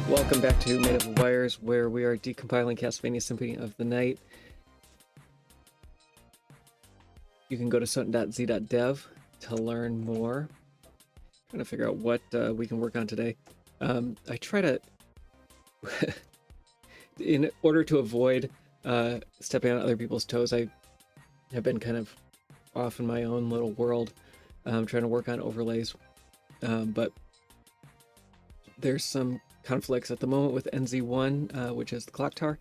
Welcome back to Made of Wires, where we are decompiling Castlevania Symphony of the Night. You can go to soten.z.dev to learn more. Trying to figure out what we can work on today. I try to, in order to avoid stepping on other people's toes, I have been kind of off in my own little world, trying to work on overlays. But there's some conflicts at the moment with NZ1, which is the clock tower.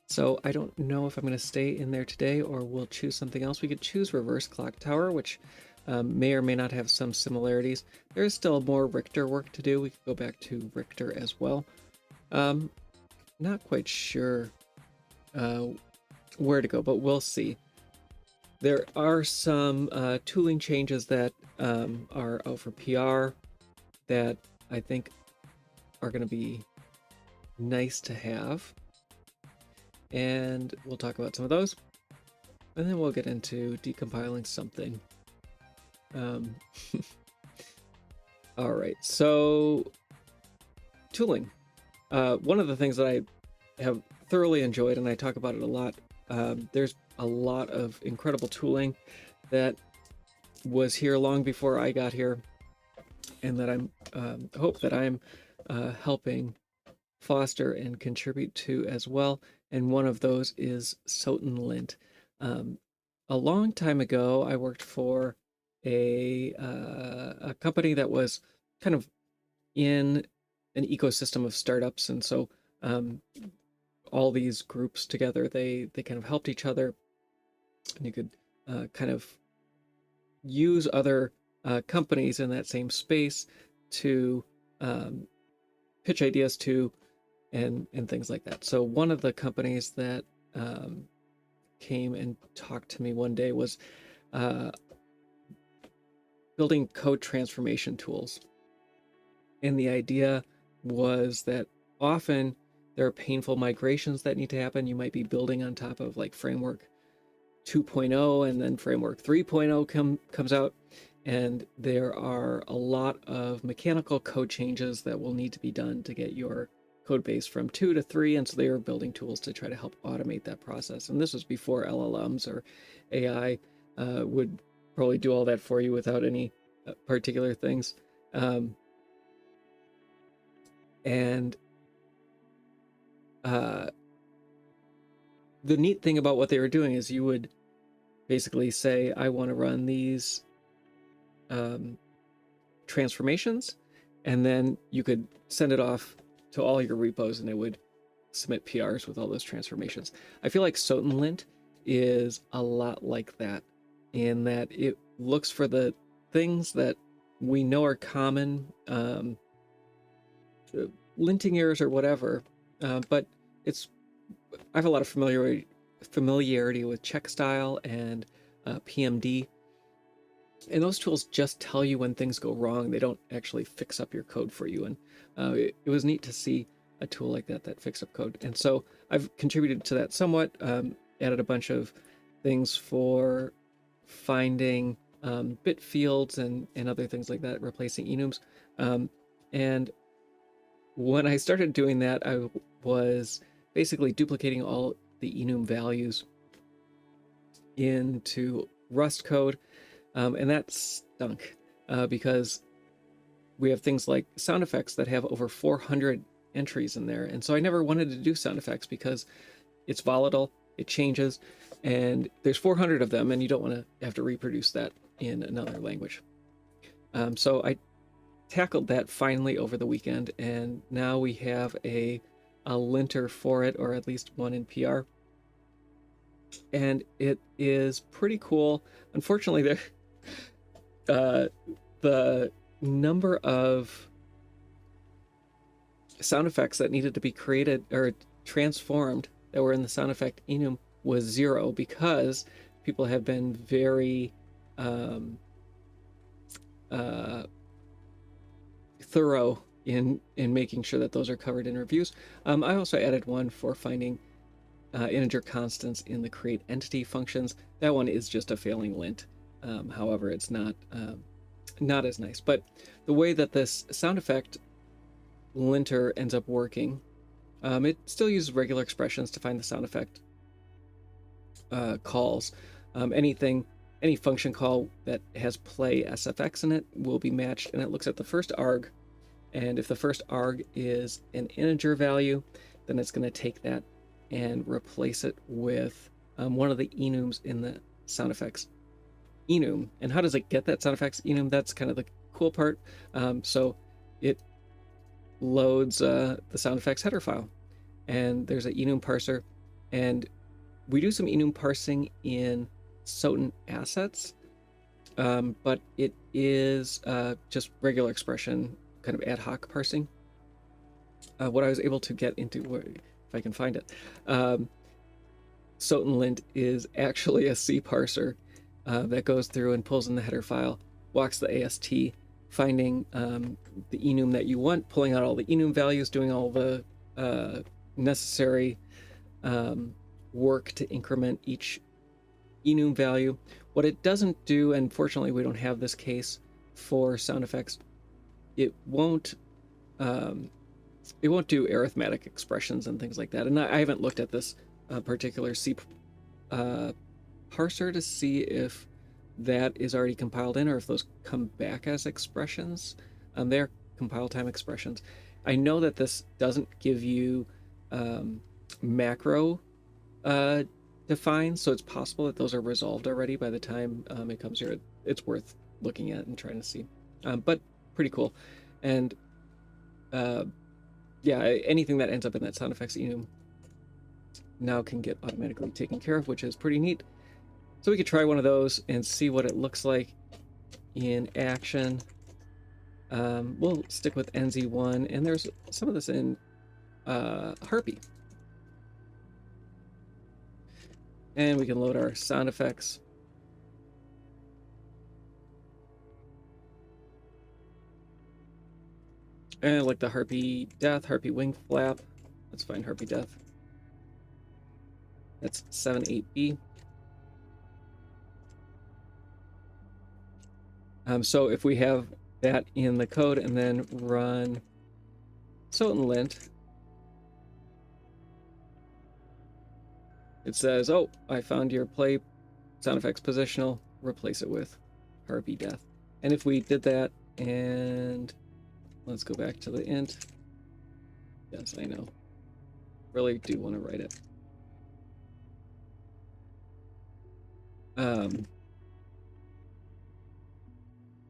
So I don't know if I'm going to stay in there today or we'll choose something else. We could choose reverse clock tower, which may or may not have some similarities. There is still more Richter work to do. We could go back to Richter as well. Not quite sure where to go, but we'll see. There are some tooling changes that are out for PR that I think are going to be nice to have. And we'll talk about some of those. And then we'll get into decompiling something. All right, so tooling. One of the things that I have thoroughly enjoyed, and I talk about it a lot, there's a lot of incredible tooling that was here long before I got here, and that I'm hope that I'm helping foster and contribute to as well. And one of those is Soten Lint. A long time ago, I worked for a company that was kind of in an ecosystem of startups, and so all these groups together, they kind of helped each other, and you could kind of use other companies in that same space to pitch ideas to and things like that. So one of the companies that came and talked to me one day was building code transformation tools. And the idea was that often there are painful migrations that need to happen. You might be building on top of like framework 2.0 and then framework 3.0 comes out, and there are a lot of mechanical code changes that will need to be done to get your code base from 2 to 3, and so they were building tools to try to help automate that process. And this was before LLMs or AI would probably do all that for you without any particular things. The neat thing about what they were doing is you would basically say, I want to run these transformations, and then you could send it off to all your repos and it would submit PRs with all those transformations. I feel like Soten Lint is a lot like that, in that it looks for the things that we know are common, linting errors or whatever, but I have a lot of familiarity with check style and PMD. And those tools just tell you when things go wrong. They don't actually fix up your code for you. And it was neat to see a tool like that fixed up code. And so I've contributed to that somewhat, added a bunch of things for finding bit fields and other things like that, replacing enums. And when I started doing that, I was basically duplicating all the enum values into Rust code. And that stunk because we have things like sound effects that have over 400 entries in there. And so I never wanted to do sound effects because it's volatile, it changes, and there's 400 of them, and you don't want to have to reproduce that in another language. So I tackled that finally over the weekend, and now we have a linter for it, or at least one in PR. And it is pretty cool. Unfortunately, the number of sound effects that needed to be created or transformed that were in the sound effect enum was 0, because people have been very thorough in making sure that those are covered in reviews. I also added one for finding integer constants in the create entity functions. That one is just a failing lint. However, it's not as nice. But the way that this sound effect linter ends up working. It still uses regular expressions to find the sound effect calls. Any function call that has play SFX in it will be matched, and it looks at the first arg, and if the first arg is an integer value, then it's going to take that and replace it with one of the enums in the sound effects enum. And how does it get that sound effects enum? That's kind of the cool part. So it loads the sound effects header file, and there's an enum parser, and we do some enum parsing in Soten assets, but it is just regular expression, kind of ad hoc parsing. What I was able to get into, if I can find it, Soten lint is actually a C parser that goes through and pulls in the header file, walks the AST, finding the enum that you want, pulling out all the enum values, doing all the necessary work to increment each enum value. What it doesn't do, and fortunately we don't have this case for sound effects, it won't do arithmetic expressions and things like that. And I haven't looked at this particular C parser to see if that is already compiled in or if those come back as expressions. They're compile time expressions. I know that this doesn't give you macro defined, so it's possible that those are resolved already by the time it comes here. It's worth looking at and trying to see, but pretty cool. And yeah, anything that ends up in that sound effects enum now can get automatically taken care of, which is pretty neat. So we could try one of those and see what it looks like in action. We'll stick with NZ1, and there's some of this in Harpy. And we can load our sound effects. And I like the Harpy Death, Harpy Wing Flap. Let's find Harpy Death. That's 7.8b. So if we have that in the code and then run Soten lint, it says, oh, I found your play sound effects positional, replace it with Harpy Death. And if we did that, and let's go back to the int. Yes, I know. Really do want to write it.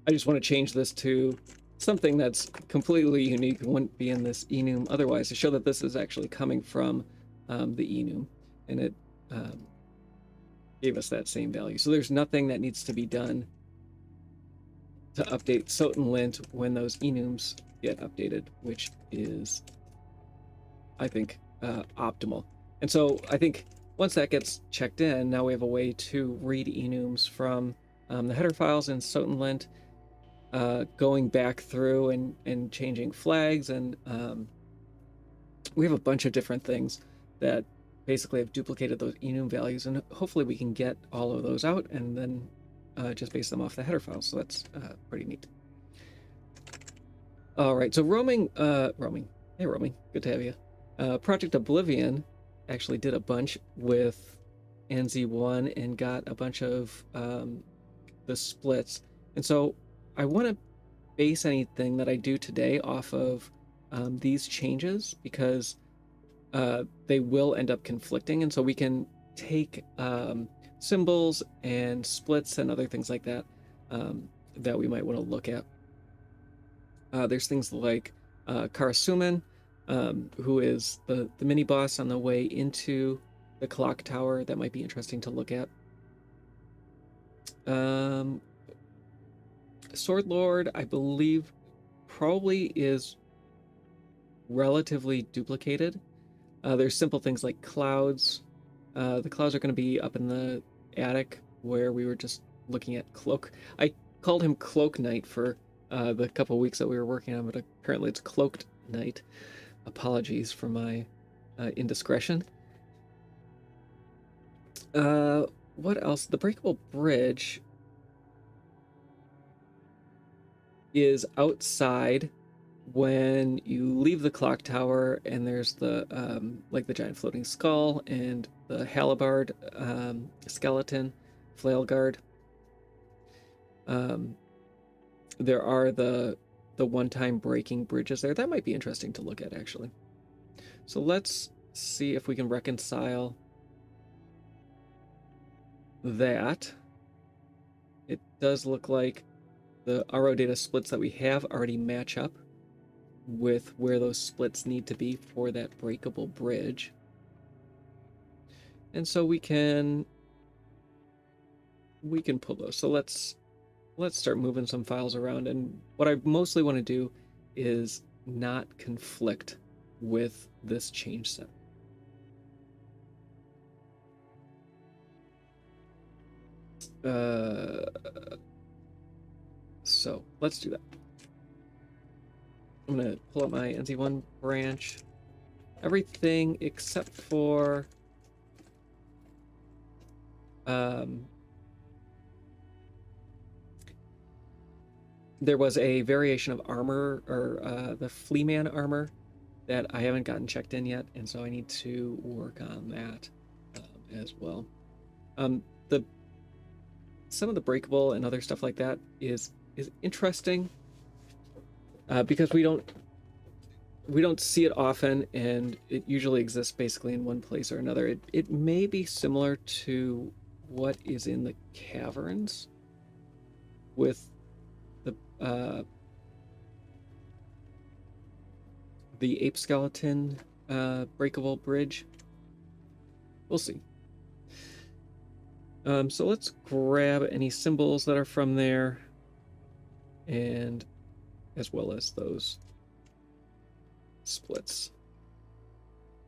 I just want to change this to something that's completely unique, wouldn't be in this enum otherwise, to show that this is actually coming from the enum, and it gave us that same value. So there's nothing that needs to be done to update Soten lint when those enums get updated, which is, I think, optimal. And so I think once that gets checked in, now we have a way to read enums from the header files in Soten lint, going back through and changing flags, and we have a bunch of different things that basically have duplicated those enum values, and hopefully we can get all of those out and then just base them off the header files. So that's pretty neat. All right, so roaming, hey roaming, good to have you. Project Oblivion actually did a bunch with NZ1 and got a bunch of the splits, and so I want to base anything that I do today off of these changes, because they will end up conflicting, and so we can take symbols and splits and other things like that that we might want to look at. There's things like Karasuman, who is the mini boss on the way into the clock tower, that might be interesting to look at. Sword Lord, I believe, probably is relatively duplicated. There's simple things like clouds. The clouds are going to be up in the attic where we were just looking at Cloak. I called him Cloak Knight for the couple weeks that we were working on, but apparently it's Cloaked Knight. Apologies for my indiscretion. What else? The Breakable Bridge is outside when you leave the clock tower and there's the like the giant floating skull and the halberd skeleton flail guard, there are the one-time breaking bridges there. That might be interesting to look at, actually. So let's see if we can reconcile that. It does look like the RO data splits that we have already match up with where those splits need to be for that breakable bridge. And so we can pull those. So let's start moving some files around. And what I mostly want to do is not conflict with this change set. So let's do that. I'm going to pull up my NZ1 branch. Everything except for there was a variation of armor, or the Fleaman armor, that I haven't gotten checked in yet, and so I need to work on that as well. Some of the breakable and other stuff like that is interesting because we don't see it often, and it usually exists basically in one place or another. It may be similar to what is in the caverns with the ape skeleton breakable bridge. We'll see. So let's grab any symbols that are from there, and as well as those splits.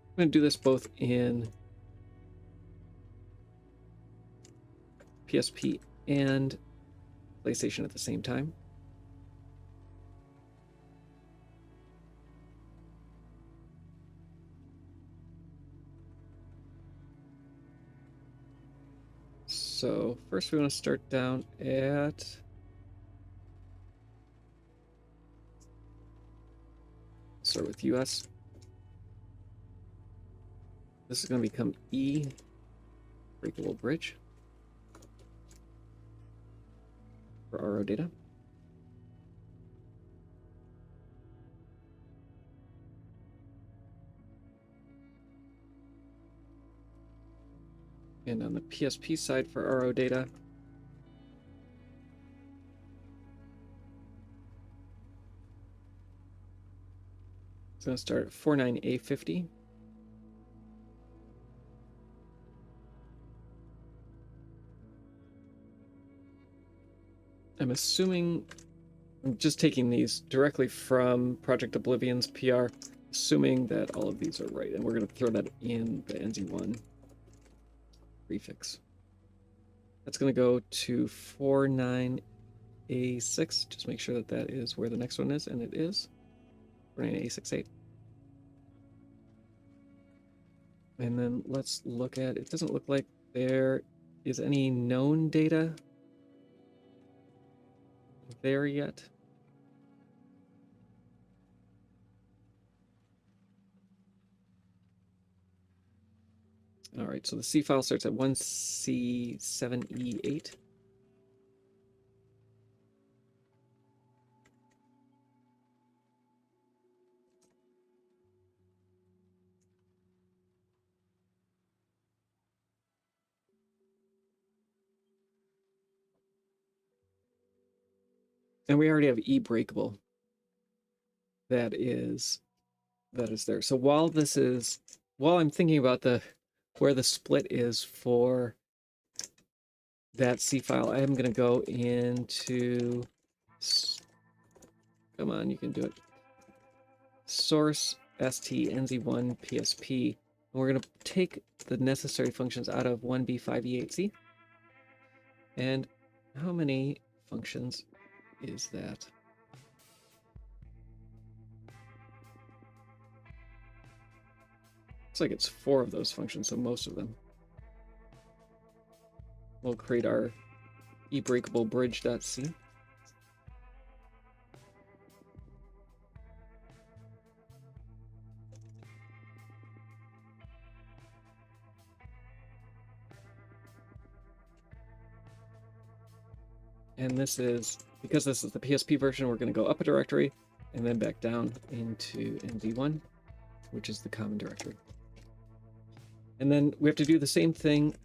I'm going to do this both in PSP and PlayStation at the same time. So first we want to start down at start with US. This is going to become E, breakable bridge for RO data. And on the PSP side for RO data, it's going to start at 49A50. I'm assuming, I'm just taking these directly from Project Oblivion's PR, assuming that all of these are right, and we're going to throw that in the NZ1 prefix. That's going to go to 49A6. Just make sure that that is where the next one is, and it is 49A68. And then let's look at, it doesn't look like there is any known data there yet. All right, so the C file starts at 1C7E8. And we already have E breakable. That is there. So while I'm thinking about where the split is for that C file, I am going to go into, come on, you can do it, source stnz1 psp, and we're going to take the necessary functions out of 1b5e8c. And how many functions is that? Looks like it's 4 of those functions, so most of them. We'll create our eBreakable bridge.c. And this is, because this is the PSP version, we're going to go up a directory and then back down into NV1, which is the common directory. And then we have to do the same thing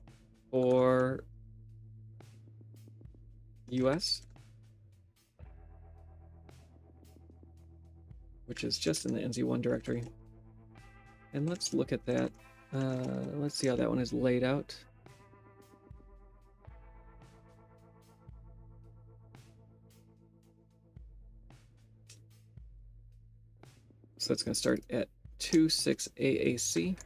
for US, which is just in the NZ1 directory. And let's look at that. Let's see how that one is laid out. So that's going to start at 26 AAC.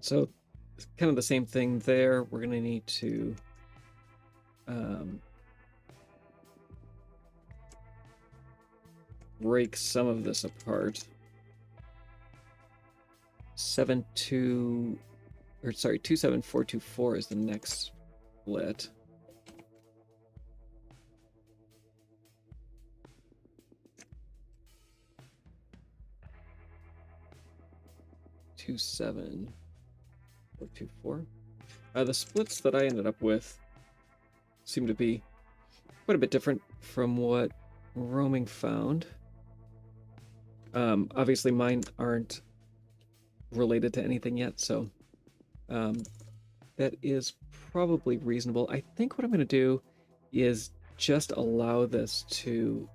So it's kind of the same thing there. We're going to need to break some of this apart. 27424 is the next split. Two 7424. The splits that I ended up with seem to be quite a bit different from what Roaming found. Obviously mine aren't related to anything yet, so that is probably reasonable. I think what I'm going to do is just allow this to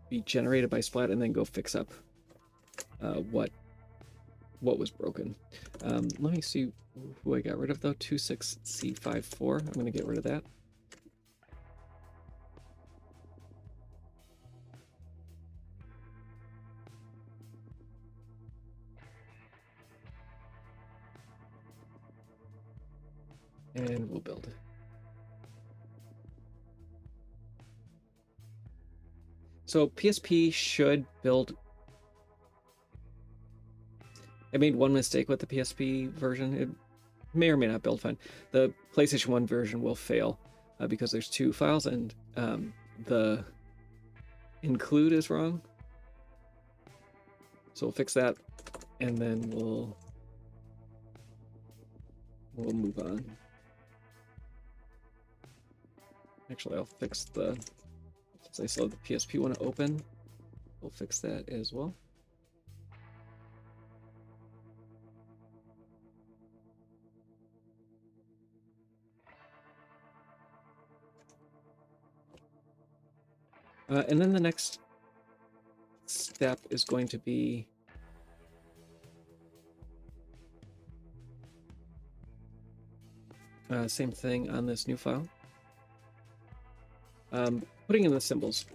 be generated by Splat and then go fix up what was broken. Let me see who I got rid of though. 26C54. I'm going to get rid of that. And we'll build. So PSP should build. I made one mistake with the PSP version. It may or may not build fine. The PlayStation 1 version will fail because there's two files and the include is wrong. So we'll fix that and then we'll move on. Actually, I'll fix the, since I still have the PSP one open, we'll fix that as well. And then the next step is going to be same thing on this new file. Putting in the symbols.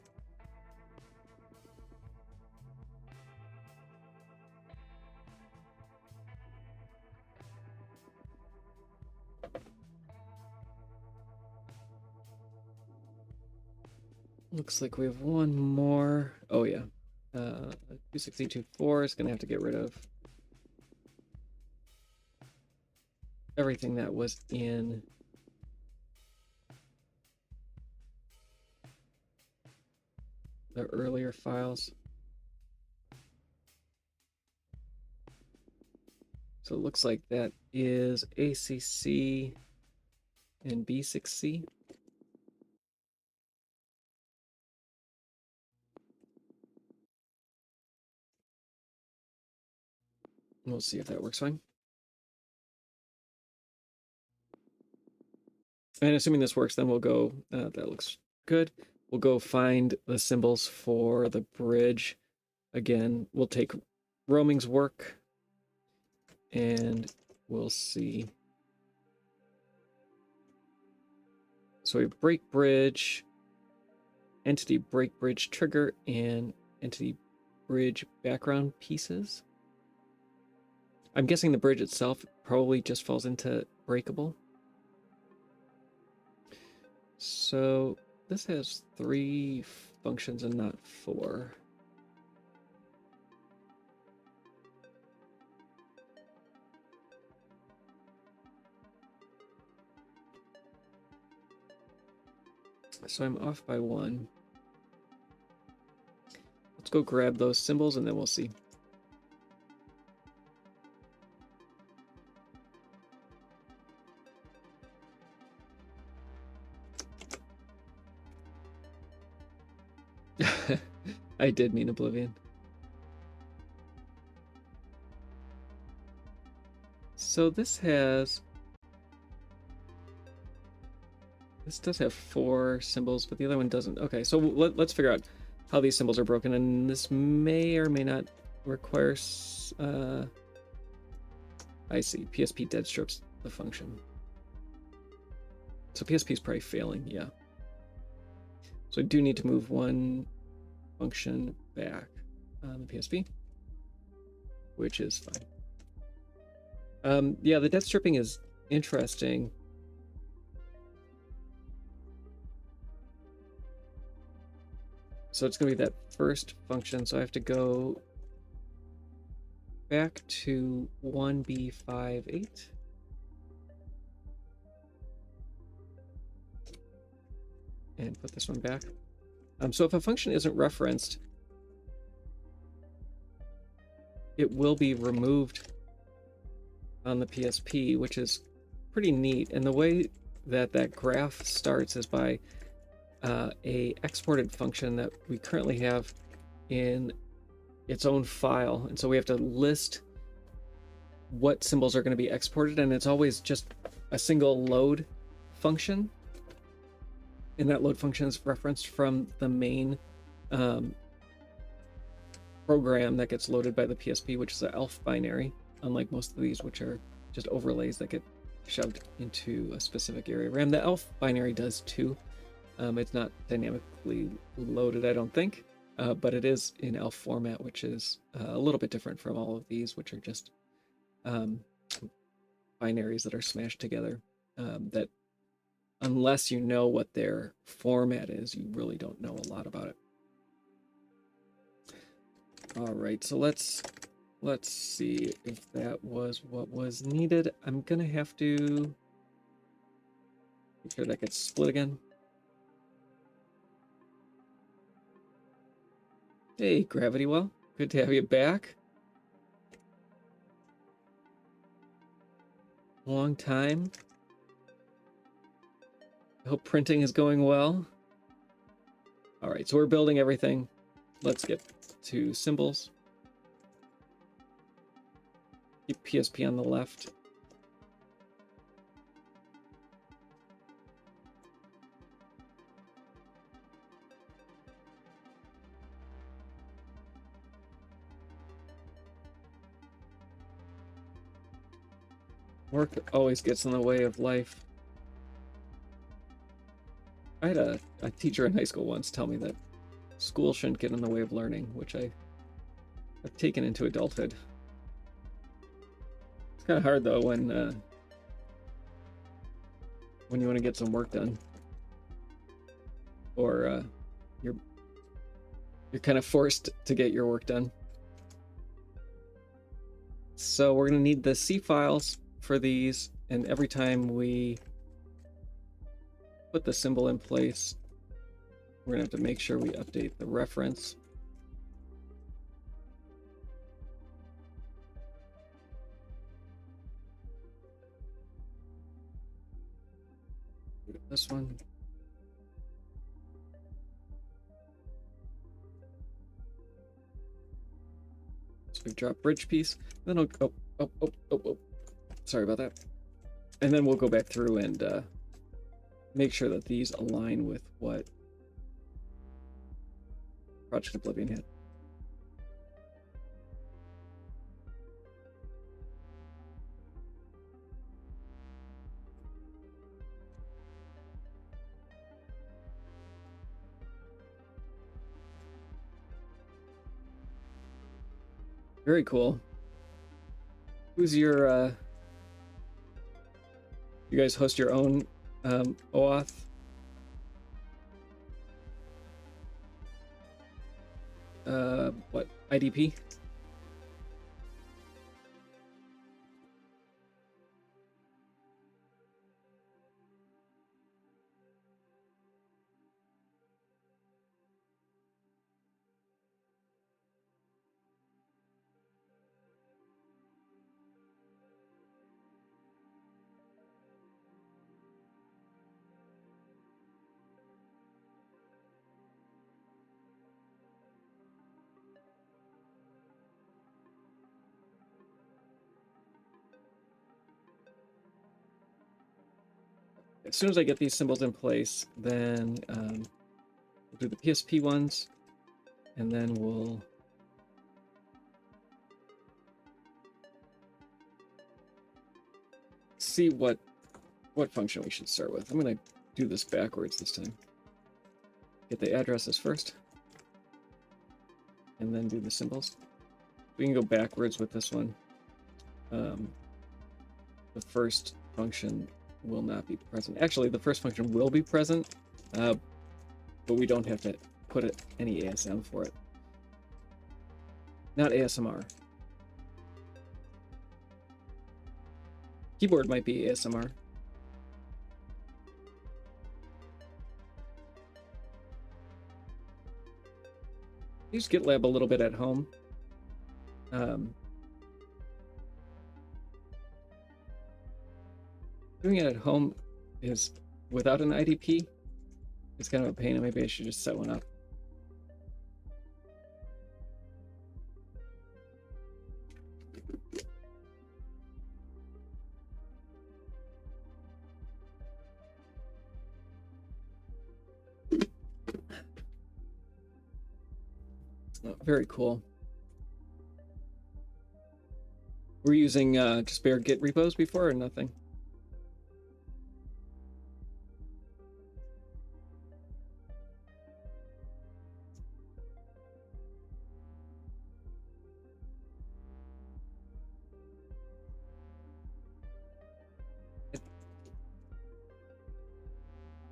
Looks like we have one more. Oh yeah. 26024 is gonna have to get rid of everything that was in the earlier files. So it looks like that is ACC and B6C. We'll see if that works fine. And assuming this works, then we'll go, that looks good. We'll go find the symbols for the bridge. Again, we'll take Roaming's work and we'll see. So we break bridge, entity break bridge trigger, and entity bridge background pieces. I'm guessing the bridge itself probably just falls into breakable. So this has 3 functions and not 4. So I'm off by 1. Let's go grab those symbols and then we'll see. I did mean Oblivion. So this does have 4 symbols, but the other one doesn't. Okay, so let's figure out how these symbols are broken, and this may or may not require, I see, PSP dead strips the function. So PSP is probably failing, yeah. So I do need to move 1 function back on the PSP, which is fine. Yeah, the dead stripping is interesting. So it's going to be that first function, so I have to go back to 1B58. And put this one back. So if a function isn't referenced, it will be removed on the PSP, which is pretty neat. And the way that that graph starts is by a exported function that we currently have in its own file. And so we have to list what symbols are going to be exported, and it's always just a single load function. And that load function is referenced from the main program that gets loaded by the PSP, which is an ELF binary, unlike most of these, which are just overlays that get shoved into a specific area of RAM. The ELF binary does too. It's not dynamically loaded, I don't think, but it is in ELF format, which is a little bit different from all of these, which are just binaries that are smashed together that, unless you know what their format is, you really don't know a lot about it. All right, so let's see if that was what was needed. I'm gonna have to make sure that gets split again. Hey, Gravity Well, good to have you back. Long time. I hope printing is going well. All right, so we're building everything. Let's get to symbols. Keep PSP on the left. Work always gets in the way of life. I had a teacher in high school once tell me that school shouldn't get in the way of learning, which I've taken into adulthood. It's kind of hard though when you want to get some work done, or you're kind of forced to get your work done. So we're going to need the C files for these, and every time we put the symbol in place, we're going to have to make sure we update the reference. This one. So we drop bridge piece, then I'll, oh. Sorry about that. And then we'll go back through and make sure that these align with what Project Oblivion had. Very cool. Who's your you guys host your own OAuth? What, IDP? as soon as I get these symbols in place, then we'll do the PSP ones, and then we'll see what function we should start with. I'm going to do this backwards this time. Get the addresses first, and then do the symbols. We can go backwards with this one. The first function will not be present. Actually, the first function will be present, but we don't have to put any ASM for it. Not ASMR. Keyboard might be ASMR. Use GitLab a little bit at home. Doing it at home is without an IDP. It's kind of a pain, and maybe I should just set one up. Oh, very cool. We're using just bare Git repos before or nothing?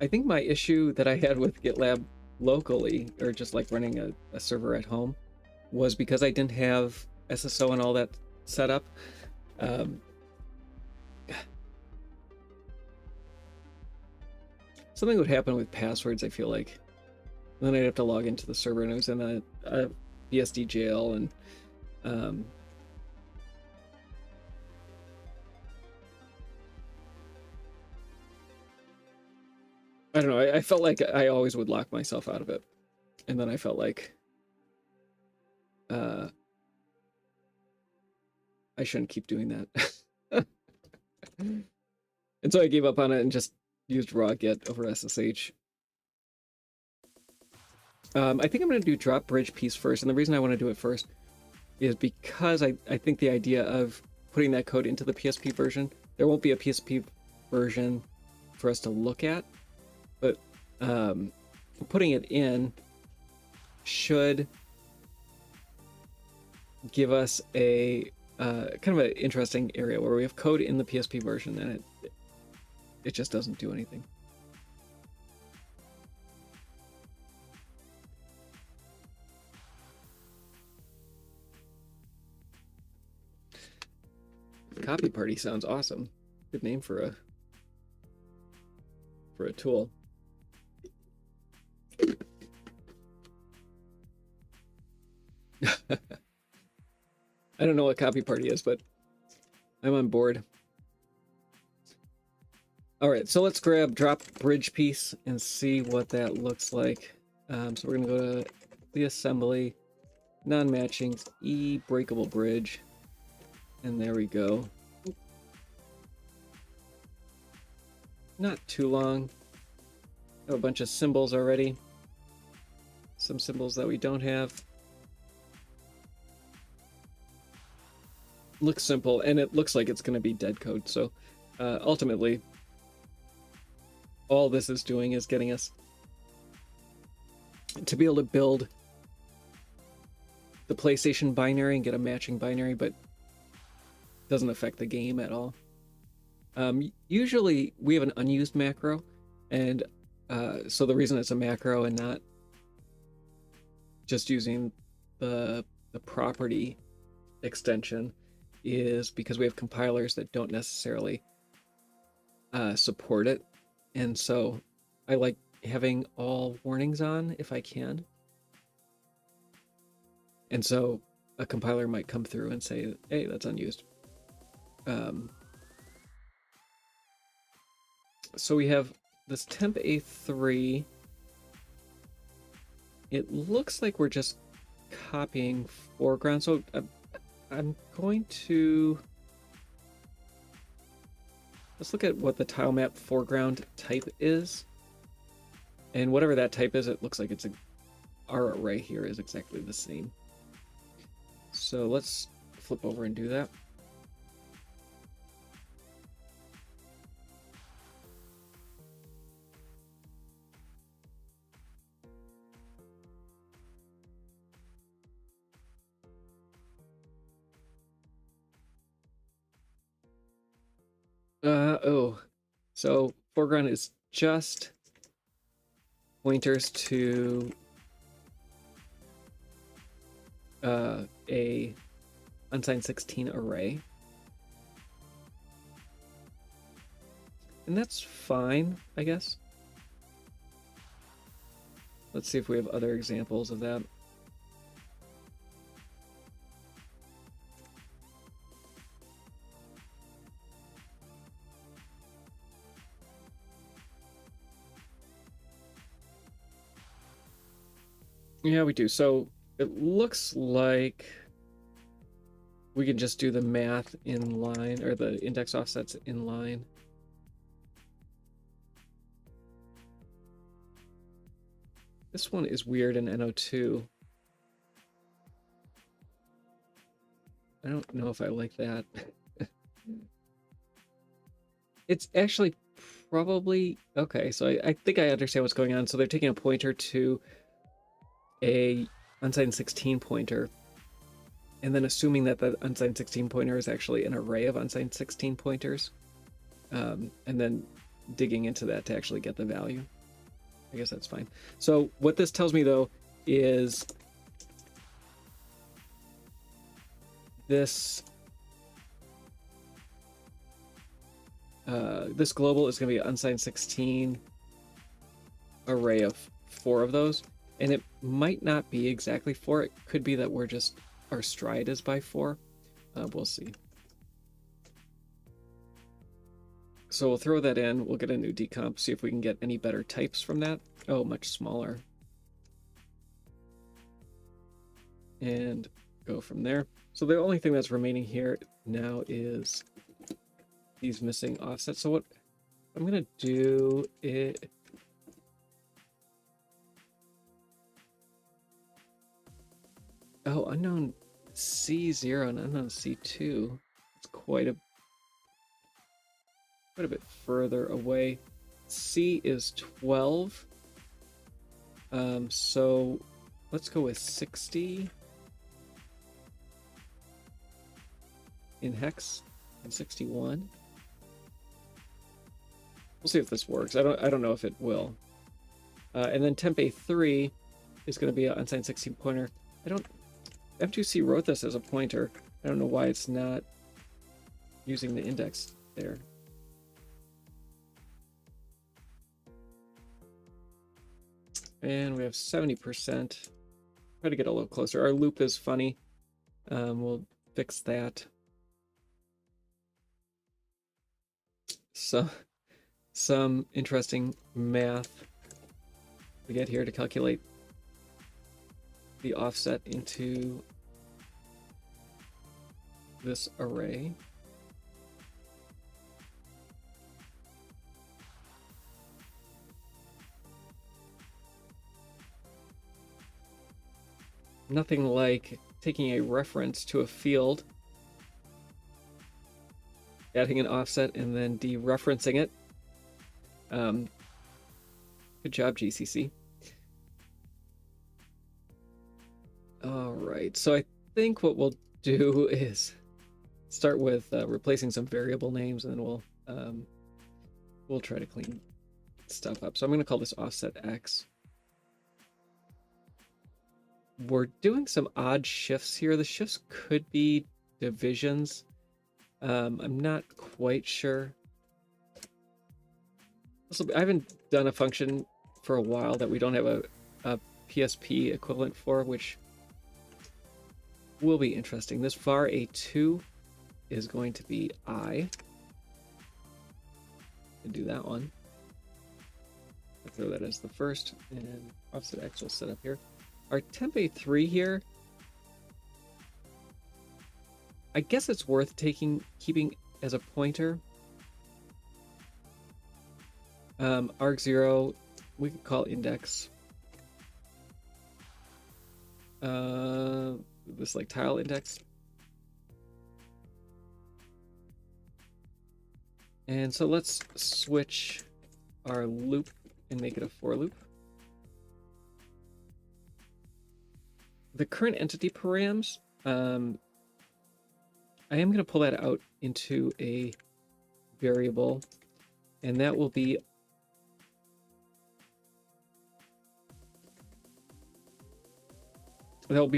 I think my issue that I had with GitLab locally, or just like running a server at home, was because I didn't have SSO and all that set up. Something would happen with passwords, I feel like. And then I'd have to log into the server, and it was in a BSD jail, and I don't know, I felt like I always would lock myself out of it. And then I felt like I shouldn't keep doing that. And so I gave up on it and just used raw git over SSH. I think I'm going to do drop bridge piece first, and the reason I want to do it first is because I think the idea of putting that code into the PSP version, there won't be a PSP version for us to look at, but putting it in should give us a kind of an interesting area where we have code in the PSP version and it just doesn't do anything. Copy Party sounds awesome. Good name for a tool. I don't know what Copy Party is, but I'm on board. All right, so let's grab drop bridge piece and see what that looks like. So we're gonna go to the assembly, non-matching, E breakable bridge, and there we go. Not too long. Have a bunch of symbols already. Some symbols that we don't have. Looks simple, and it looks like it's going to be dead code. So ultimately, all this is doing is getting us to be able to build the PlayStation binary and get a matching binary, but doesn't affect the game at all. Usually we have an unused macro, and so the reason it's a macro and not just using the property extension is because we have compilers that don't necessarily support it, and so I like having all warnings on if I can. And so a compiler might come through and say, hey, that's unused. So we have this temp A3. It looks like we're just copying foreground. So I'm going to Let's look at what the tile map foreground type is. And whatever that type is, it looks like our array here is exactly the same. So let's flip over and do that. So foreground is just pointers to a unsigned 16 array. And that's fine, I guess. Let's see if we have other examples of that. Yeah, we do. So it looks like we can just do the math in line, or the index offsets in line. This one is weird in NO2. I don't know if I like that. It's actually probably okay. So I think I understand what's going on. So they're taking a pointer to a unsigned 16 pointer, and then assuming that the unsigned 16 pointer is actually an array of unsigned 16 pointers, and then digging into that to actually get the value. I guess that's fine. So what this tells me though is this this global is going to be an unsigned 16 array of 4 of those, and it might not be exactly 4. It could be that our stride is by 4. We'll see. So we'll throw that in. We'll get a new decomp, see if we can get any better types from that. Oh, much smaller. And go from there. So the only thing that's remaining here now is these missing offsets. So what I'm going to do is... Oh, unknown C0 and unknown C2. It's quite a bit further away. C is 12. So let's go with 60 in hex and 61. We'll see if this works. I don't know if it will. And then temp A3 is going to be an unsigned 16 pointer. M2C wrote this as a pointer. I don't know why it's not using the index there. And we have 70%. Try to get a little closer. Our loop is funny. We'll fix that. So, some interesting math we get here to calculate the offset into this array. Nothing like taking a reference to a field, adding an offset, and then dereferencing it. Good job, GCC. All right, so I think what we'll do is start with replacing some variable names, and then we'll try to clean stuff up. So I'm going to call this offset X. We're doing some odd shifts here. The shifts could be divisions. I'm not quite sure. I haven't done a function for a while that we don't have a PSP equivalent for, which will be interesting. This var A2 is going to be I. And do that one. I'll throw that as the first, and offset X will set up here. Our temp A3 here, I guess it's worth keeping as a pointer. arg0, we could call index. This like tile index. And so let's switch our loop and make it a for loop. The current entity params, I am going to pull that out into a variable, and that will be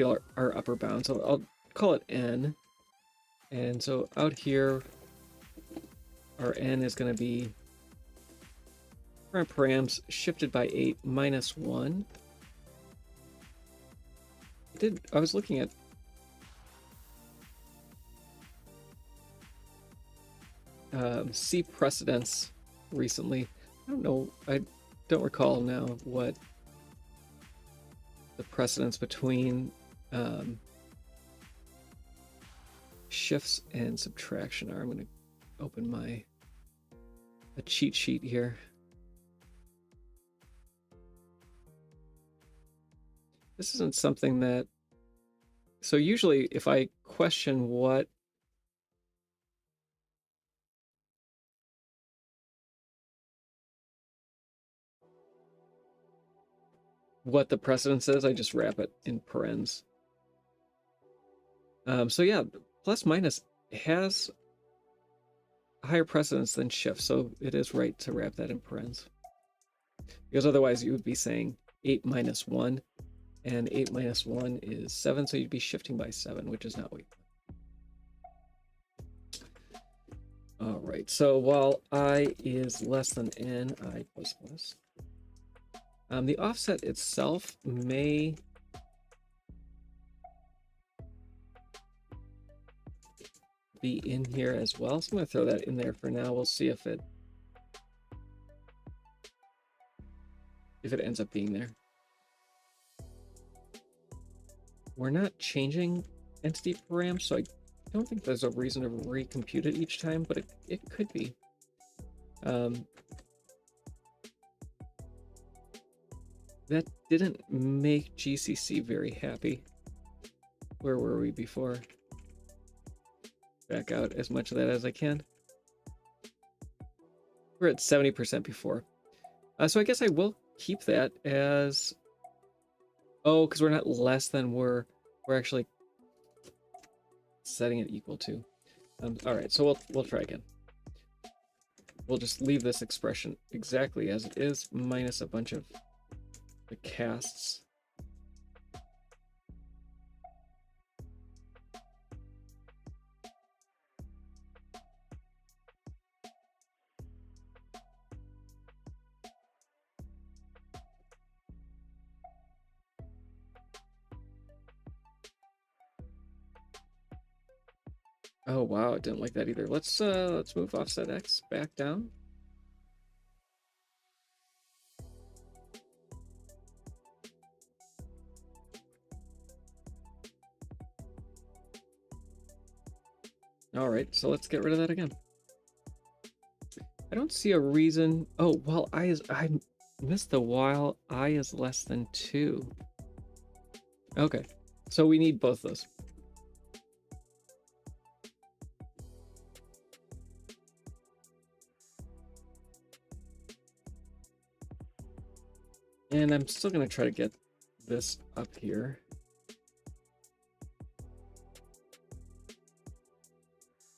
our upper bound. So I'll call it n. And so out here, our n is going to be current params shifted by 8 minus 1. I was looking at C precedence recently. I don't know, I don't recall now what the precedence between shifts and subtraction are. I'm going to open a cheat sheet here. This isn't something that, so usually if I question what the precedence is, I just wrap it in parens. So yeah, plus minus has a higher precedence than shift, so it is right to wrap that in parens. Because otherwise you would be saying 8 minus 1, and 8 minus 1 is 7, so you'd be shifting by 7, which is not what you want. All right, so while I is less than n, I plus plus. The offset itself may be in here as well, so I'm going to throw that in there for now. We'll see if it ends up being there. We're not changing entity params, so I don't think there's a reason to recompute it each time, but it could be. That didn't make GCC very happy. Where were we before? Back out as much of that as I can. We're at 70% before. So I guess I will keep that as... Oh, because we're not less than we're actually setting it equal to. All right, so we'll try again. We'll just leave this expression exactly as it is, minus a bunch of the casts. Oh wow, I didn't like that either. Let's move offset X back down. All right, so let's get rid of that again. I don't see a reason. Oh, while I missed the while I is less than 2. Okay, so we need both those. And I'm still going to try to get this up here.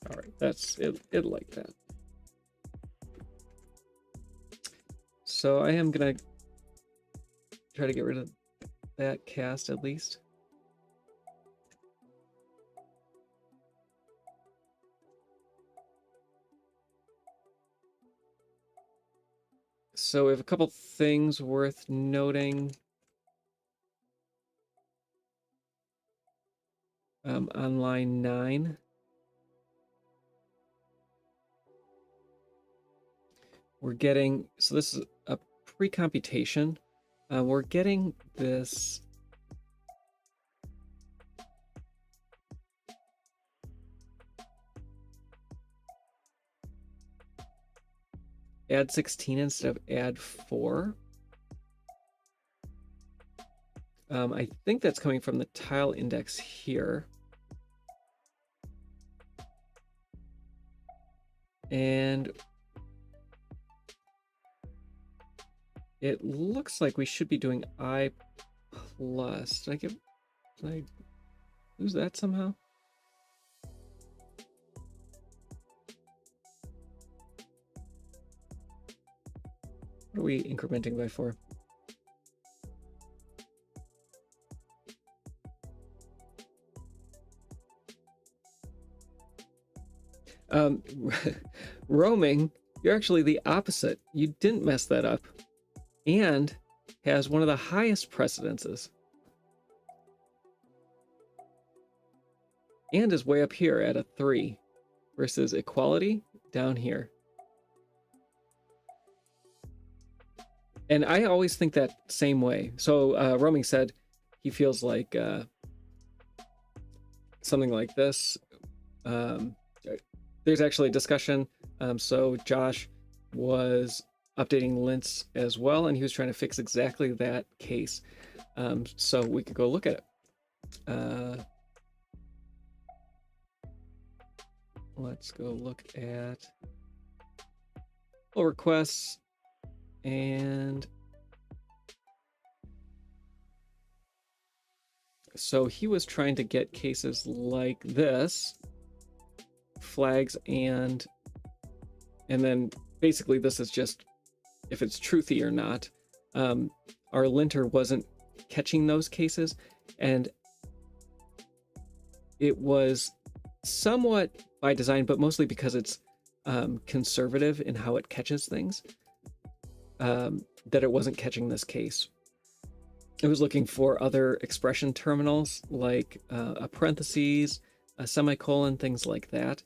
All right, that's it like that. So I am going to try to get rid of that cast at least. So we have a couple things worth noting. On line 9. We're getting, so this is a pre-computation. We're getting this add 16 instead of add 4. I think that's coming from the tile index here. And it looks like we should be doing I plus. Did I lose that somehow? What are we incrementing by 4? Roaming, you're actually the opposite. You didn't mess that up, and has one of the highest precedences, and is way up here at a 3 versus equality down here. And I always think that same way. So Roaming said he feels like something like this. There's actually a discussion. So Josh was updating lints as well, and he was trying to fix exactly that case. So we could go look at it. Let's go look at pull requests, and so he was trying to get cases like this, flags, and then basically this is just if it's truthy or not. Our linter wasn't catching those cases, and it was somewhat by design, but mostly because it's conservative in how it catches things, that it wasn't catching this case. It was looking for other expression terminals like a parentheses, a semicolon, things like that,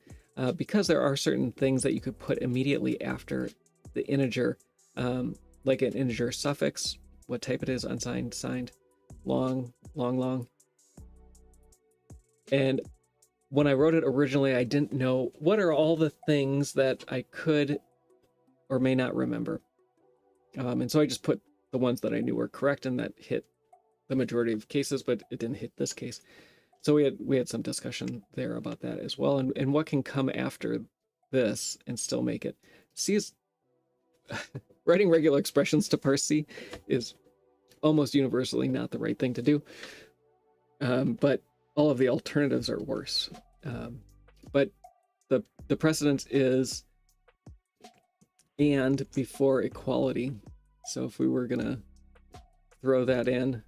because there are certain things that you could put immediately after the integer, like an integer suffix, what type it is, unsigned, signed, long. And when I wrote it originally, I didn't know what are all the things that I could or may not remember. And so I just put the ones that I knew were correct, and that hit the majority of cases, but it didn't hit this case. So we had some discussion there about that as well, and what can come after this and still make it. C is writing regular expressions to parse C is almost universally not the right thing to do, but all of the alternatives are worse. But the precedence is and before equality. So if we were gonna throw that in,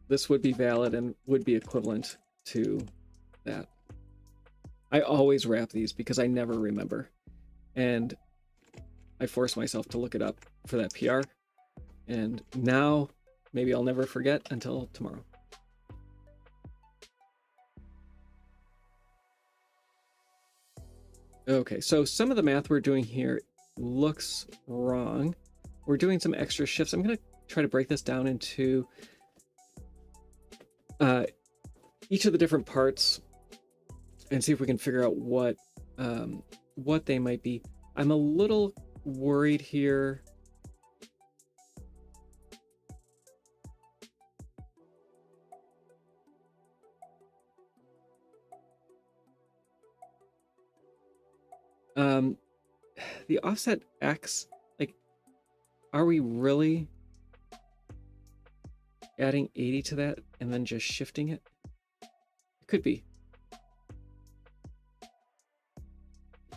this would be valid and would be equivalent to that. I always wrap these because I never remember, and I force myself to look it up for that PR, and now maybe I'll never forget until tomorrow. Okay, so some of the math we're doing here looks wrong. We're doing some extra shifts. I'm going to try to break this down into each of the different parts and see if we can figure out what they might be. I'm a little worried here. The offset X, like, are we really adding 80 to that and then just shifting it? It could be.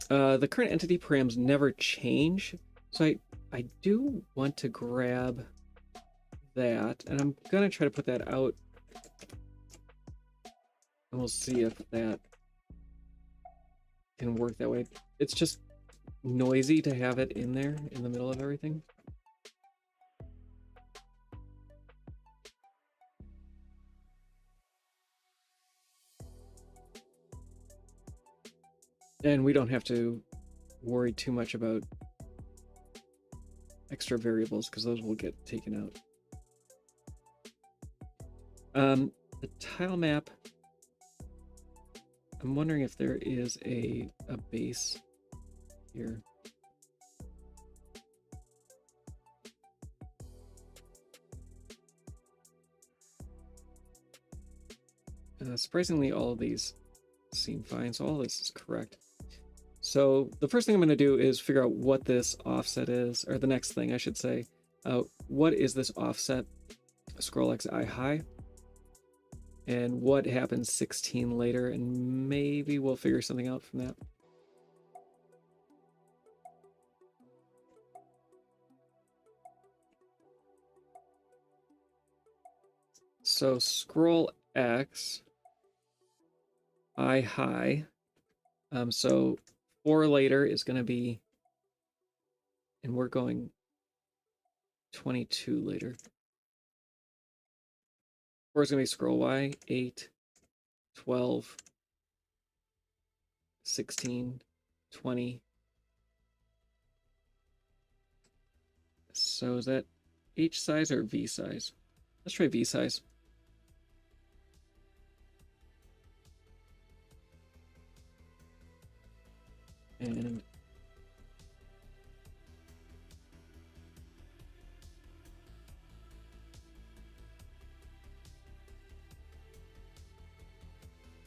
The current entity params never change, so I do want to grab that, and I'm gonna try to put that out, and we'll see if that can work that way. It's just noisy to have it in there in the middle of everything. And we don't have to worry too much about extra variables because those will get taken out. The tile map I'm wondering if there is a base here. Surprisingly, all of these seem fine, so all this is correct. So the first thing I'm going to do is figure out what this offset is, or the next thing I should say. What is this offset scroll xi high? And what happens 16 later? And maybe we'll figure something out from that. So scroll x I high. So 4 later is going to be, and we're going 22 later. 4 is going to be scroll y, 8, 12, 16, 20. So is that H size or V size? Let's try V size. And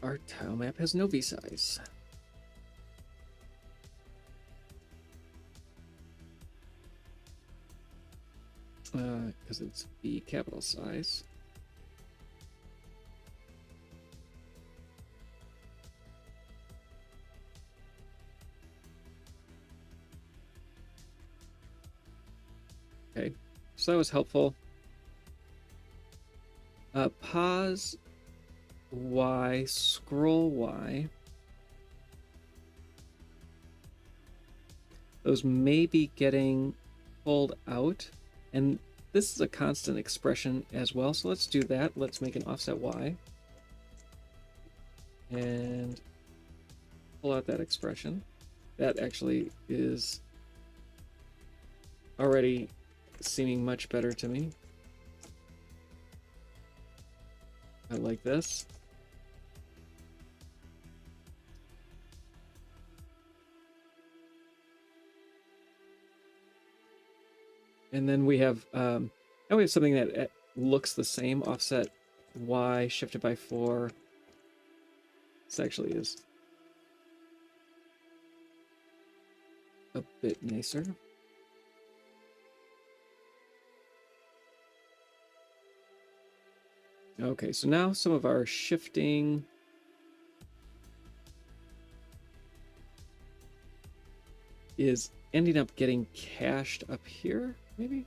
our tile map has no V size. Because it's V capital size. Okay, so that was helpful. Pause Y, scroll Y. Those may be getting pulled out, and this is a constant expression as well, so let's do that. Let's make an offset Y and pull out that expression. That actually is already seeming much better to me. I like this. And then we have now we have something that looks the same. Offset Y shifted by 4. This actually is a bit nicer. Okay, so now some of our shifting is ending up getting cached up here, maybe?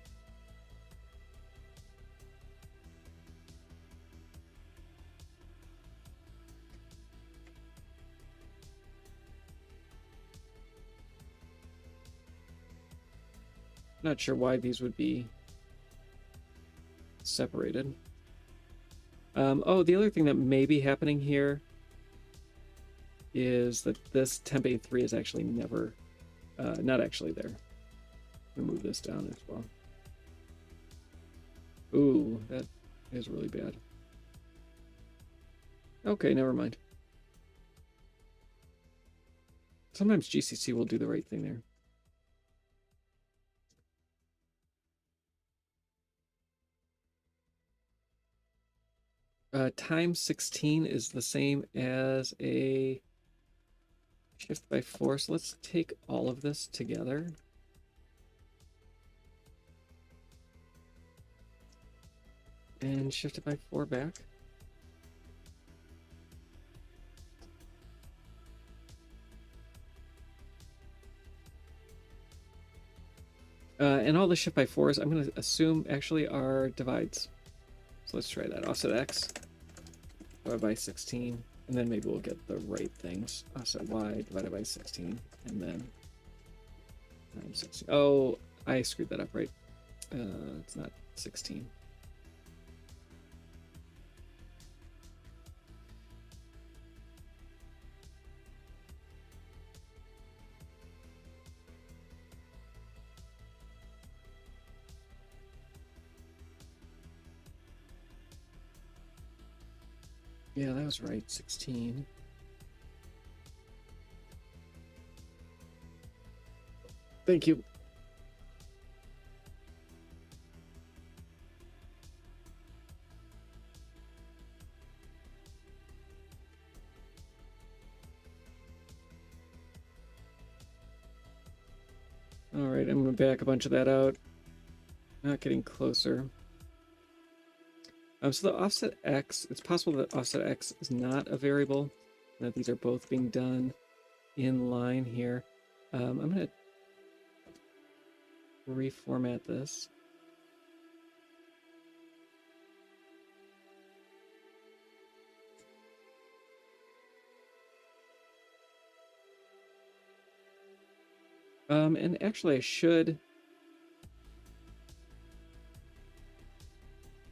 Not sure why these would be separated. Oh, the other thing that may be happening here is that this temp A3 is actually never, not actually there. I'm gonna move this down as well. Ooh, that is really bad. Okay, never mind. Sometimes GCC will do the right thing there. Times 16 is the same as a shift by 4. So let's take all of this together. And shift it by 4 back. And all the shift by 4s, I'm going to assume actually are divides. So let's try that. Offset X divided by 16. And then maybe we'll get the right things. Offset Y divided by 16. And then times 16. Oh, I screwed that up, right? It's not 16. Yeah, that was right. 16. Thank you. All right, I'm going to back a bunch of that out. Not getting closer. So the offset X, it's possible that offset X is not a variable, and that these are both being done in line here. I'm going to reformat this. And actually I should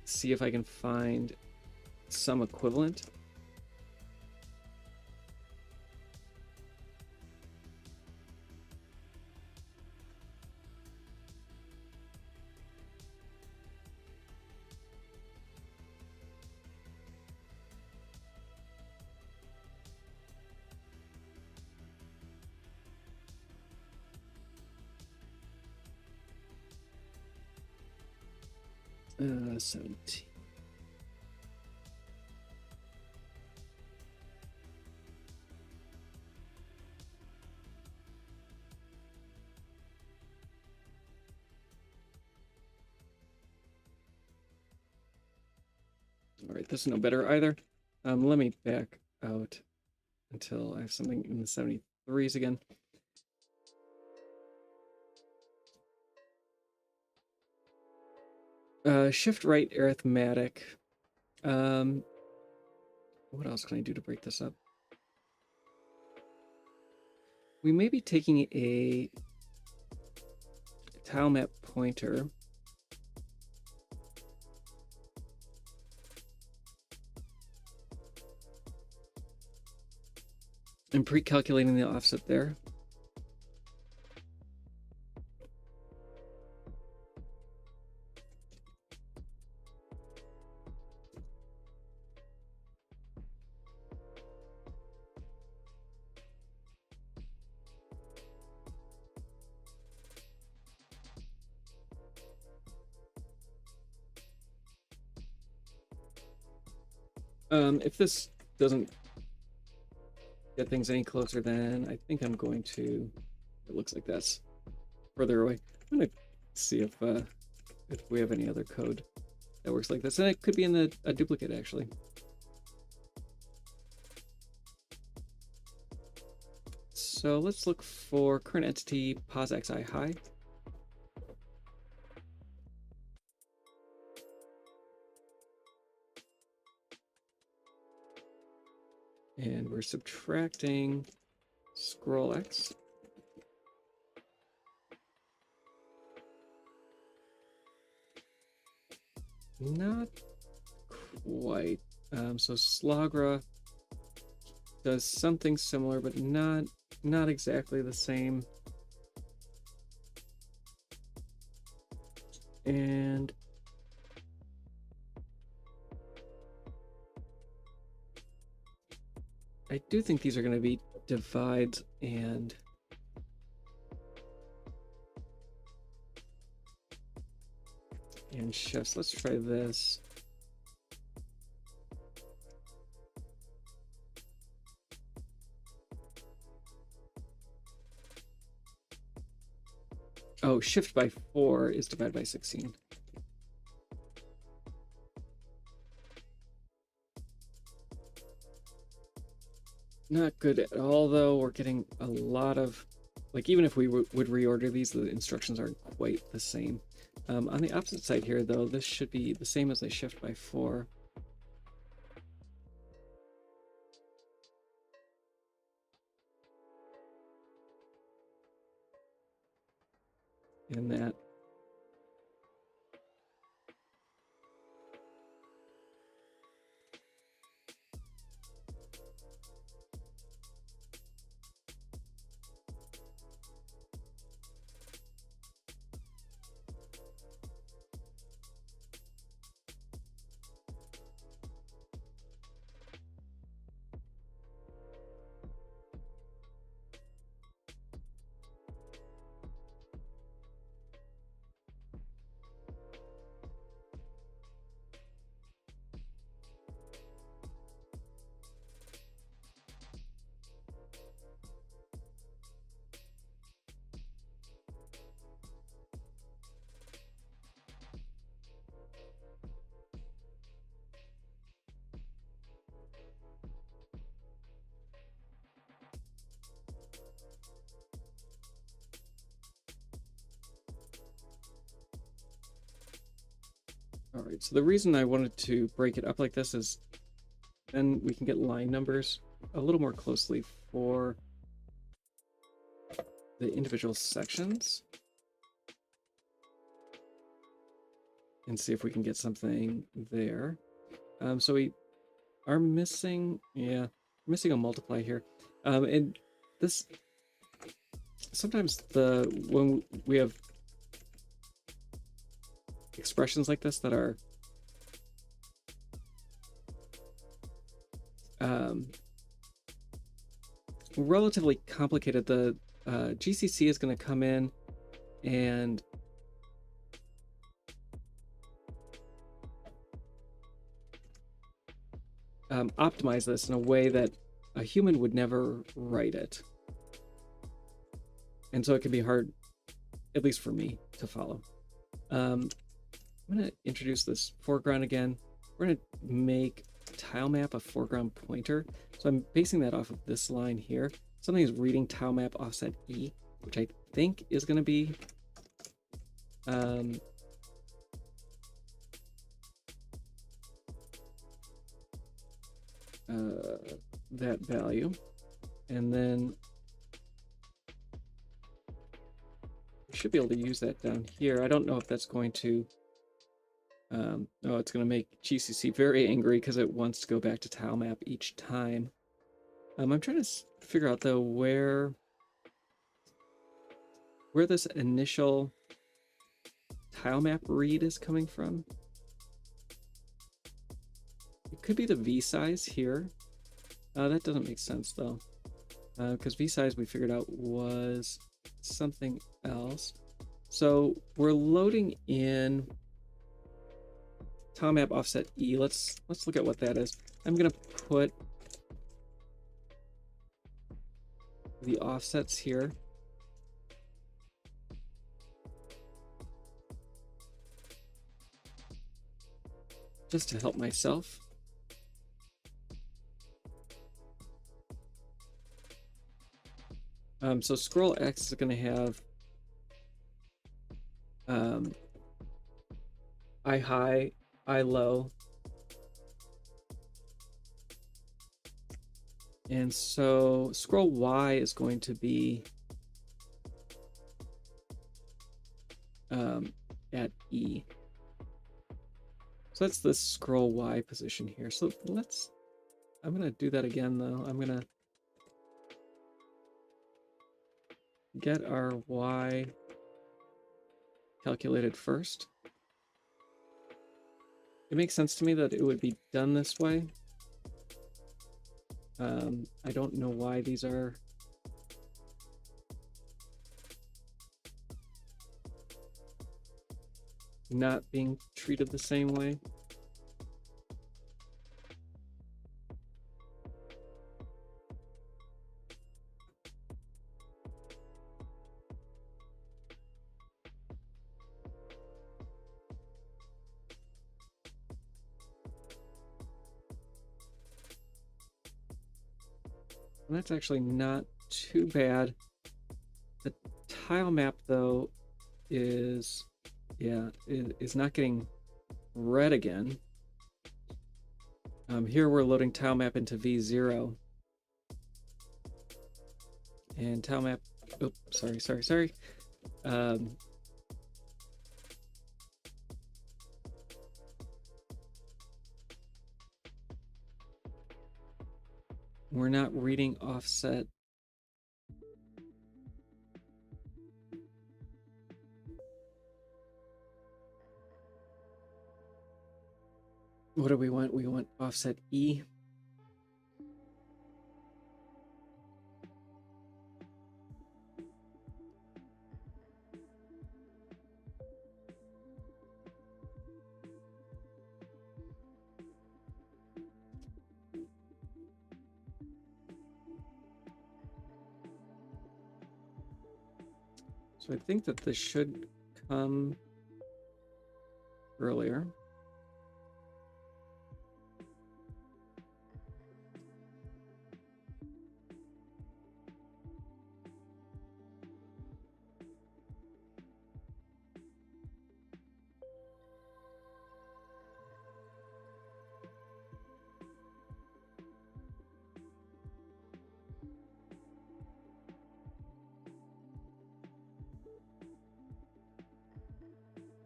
see if I can find some equivalent. Uh, 17. All right, this is no better either. Let me back out until I have something in the 73s again. Shift right arithmetic. What else can I do to break this up? We may be taking a tile map pointer. And pre-calculating the offset there. If this doesn't get things any closer, then I think I'm going to, it looks like that's further away. I'm going to see if we have any other code that works like this. And it could be in a duplicate, actually. So let's look for current entity pos xi high. And we're subtracting scroll x. Not quite. So Slagra does something similar, but not exactly the same. And I do think these are going to be divides and shifts. Let's try this. Oh, shift by 4 is divided by 16. Not good at all, though. We're getting a lot of, like, even if we would reorder these, the instructions aren't quite the same. On the opposite side here, though, this should be the same as a shift by 4. And that. All right, so the reason I wanted to break it up like this is then we can get line numbers a little more closely for the individual sections and see if we can get something there. So we are missing, yeah, missing a multiply here. And this, sometimes when we have expressions like this that are relatively complicated, the GCC is going to come in and optimize this in a way that a human would never write it. And so it can be hard, at least for me, to follow. I'm going to introduce this foreground again. We're going to make tile map a foreground pointer. So I'm basing that off of this line here. Something is reading tile map offset E, which I think is going to be that value. And then we should be able to use that down here. I don't know if that's going to oh, it's going to make GCC very angry because it wants to go back to tile map each time. I'm trying to figure out though where this initial tile map read is coming from. It could be the V size here. That doesn't make sense though, because V size we figured out was something else. So we're loading in tile map offset E. Let's look at what that is. I'm gonna put the offsets here. Just to help myself. So scroll X is going to have I high, I low. And so scroll Y is going to be at E. So that's the scroll Y position here. So I'm going to do that again though. I'm going to get our Y calculated first. It makes sense to me that it would be done this way. I don't know why these are not being treated the same way. And that's actually not too bad. The tile map though is, yeah, is not getting red again. Here we're loading tile map into V0. And tile map, oops, sorry. We're not reading offset. What do we want? We want offset E. So I think that this should come earlier.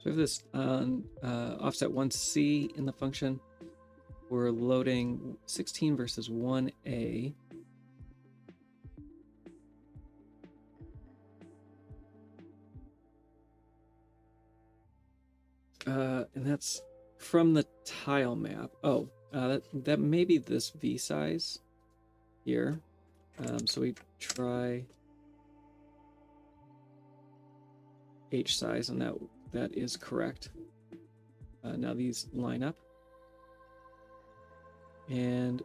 we have this on offset 1C in the function. We're loading 16 versus 1A. And that's from the tile map. Oh, that may be this V size here. So we try H size, and that is correct. Now these line up. And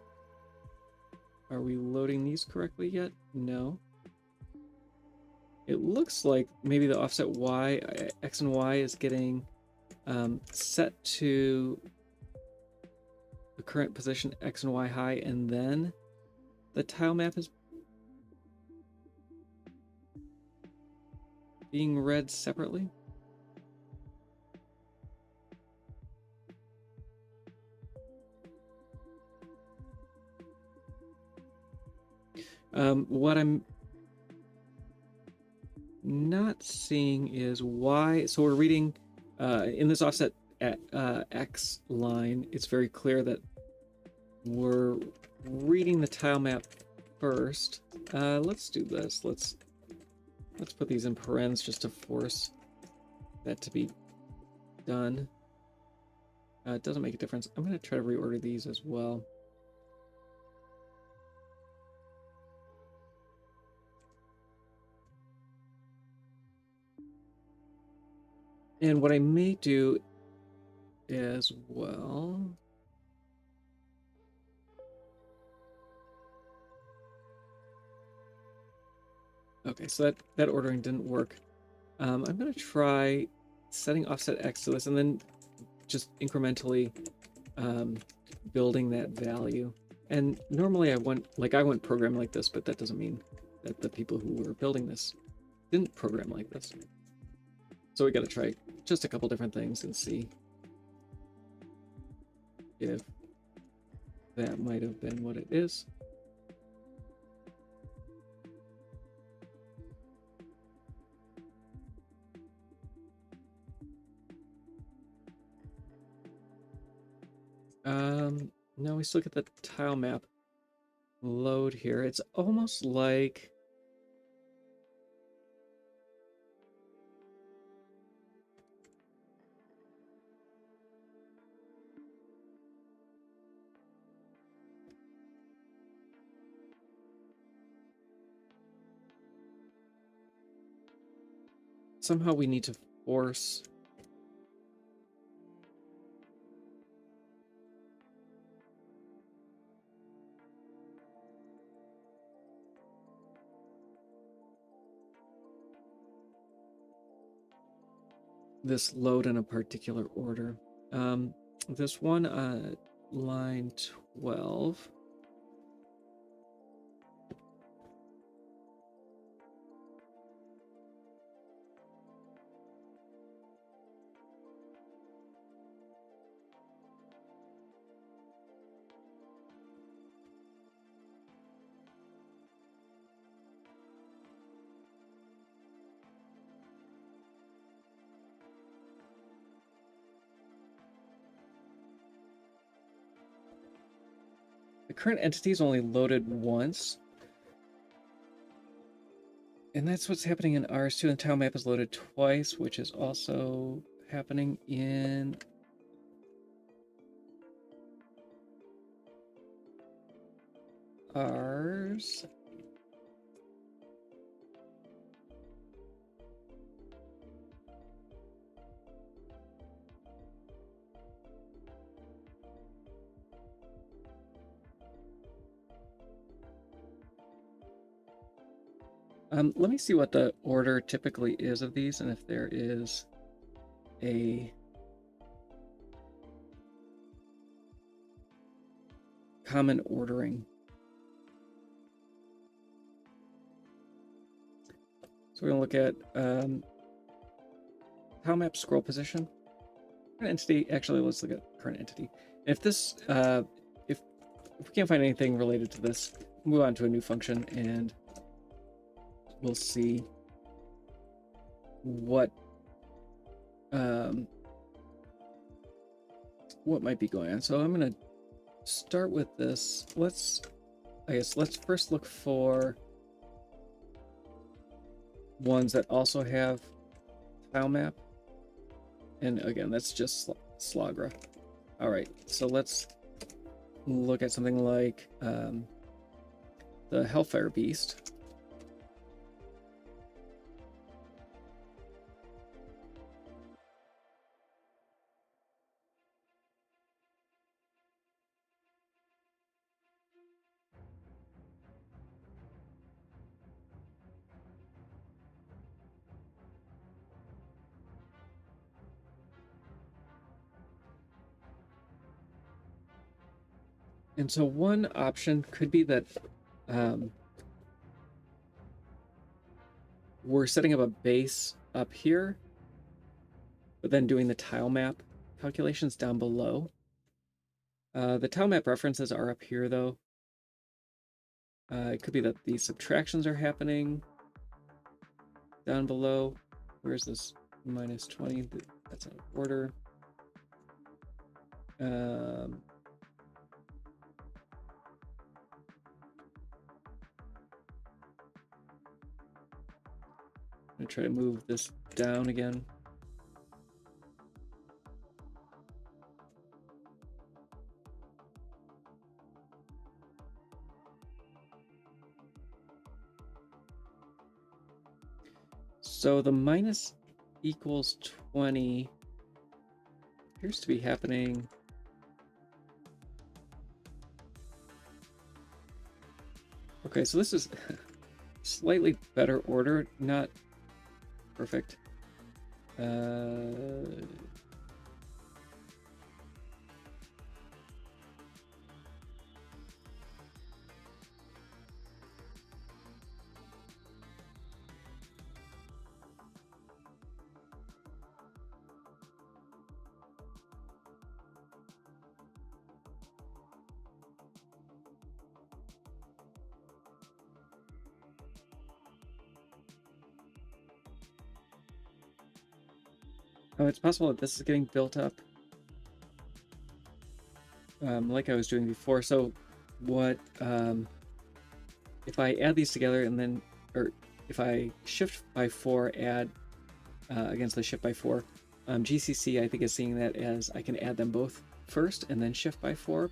are we loading these correctly yet? No. It looks like maybe the offset Y, X and Y is getting set to the current position X and Y high, and then the tile map is being read separately. What I'm not seeing is why. So we're reading in this offset at X line. It's very clear that we're reading the tile map first. Let's do this. Let's put these in parens just to force that to be done. It doesn't make a difference. I'm going to try to reorder these as well. And what I may do as well, okay, so that ordering didn't work. I'm going to try setting offset X to this and then just incrementally building that value. And normally I wouldn't program like this, but that doesn't mean that the people who were building this didn't program like this. So we got to try just a couple different things and see if that might have been what it is. Now we still get the tile map load here. It's almost like somehow we need to force this load in a particular order. This one line 12. The current entity is only loaded once. And that's what's happening in RS2, and the tile map is loaded twice, which is also happening in Rs. Let me see what the order typically is of these, and if there is a common ordering. So we're going to look at tile map scroll position. Current entity, actually, let's look at current entity. If this, if we can't find anything related to this, move on to a new function and we'll see what what might be going on. So I'm going to start with this. Let's first look for ones that also have tile map. And again, that's just Slagra. All right, so let's look at something like the Hellfire Beast. And so one option could be that we're setting up a base up here, but then doing the tile map calculations down below. The tile map references are up here, though. It could be that the subtractions are happening down below. Where's this minus 20? That's out of order. I'm gonna try to move this down again. So the minus equals 20 appears to be happening. Okay, so this is slightly better order, not perfect. Oh, it's possible that this is getting built up like I was doing before. So what, if I add these together and then, or if I shift by 4, add against the shift by 4, GCC I think is seeing that as I can add them both first and then shift by 4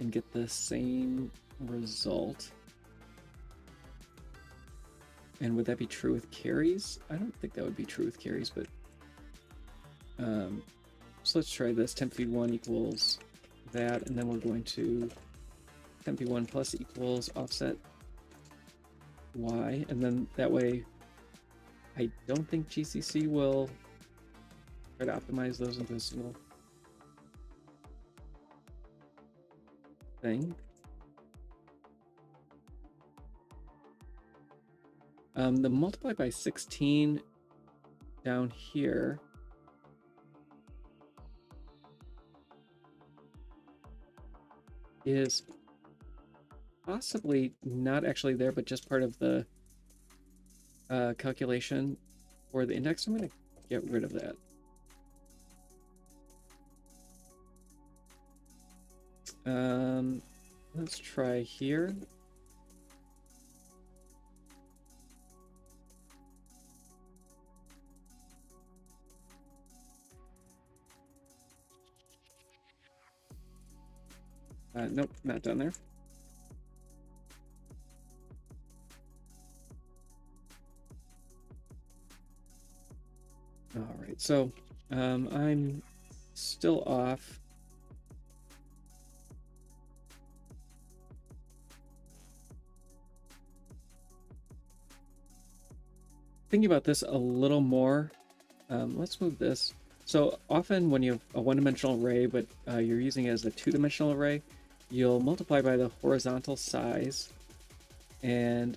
and get the same result. And would that be true with carries? I don't think that would be true with carries, but so let's try this. Temp v1 equals that, and then we're going to temp v1 plus equals offset y, and then that way I don't think GCC will try to optimize those into a single thing. The multiply by 16 down here is possibly not actually there, but just part of the calculation for the index. I'm going to get rid of that. Let's try here. Nope, not down there. All right, so I'm still off. Thinking about this a little more, let's move this. So often when you have a one-dimensional array, but you're using it as a two-dimensional array, you'll multiply by the horizontal size and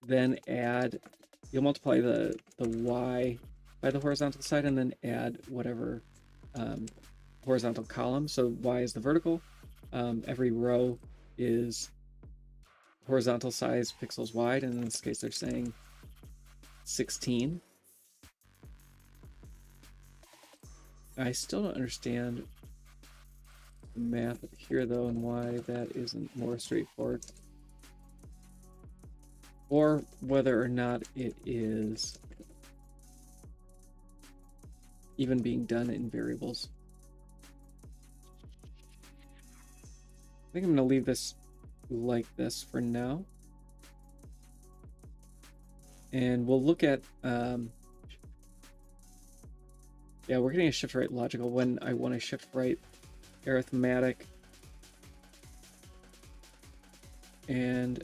then add, you'll multiply the y by the horizontal side and then add whatever horizontal column. So y is the vertical. Every row is horizontal size pixels wide, and in this case they're saying 16. I still don't understand the math here though and why that isn't more straightforward. Or whether or not it is even being done in variables. I think I'm going to leave this like this for now. And we'll look at, yeah, we're getting a shift right logical when I want a shift right arithmetic. And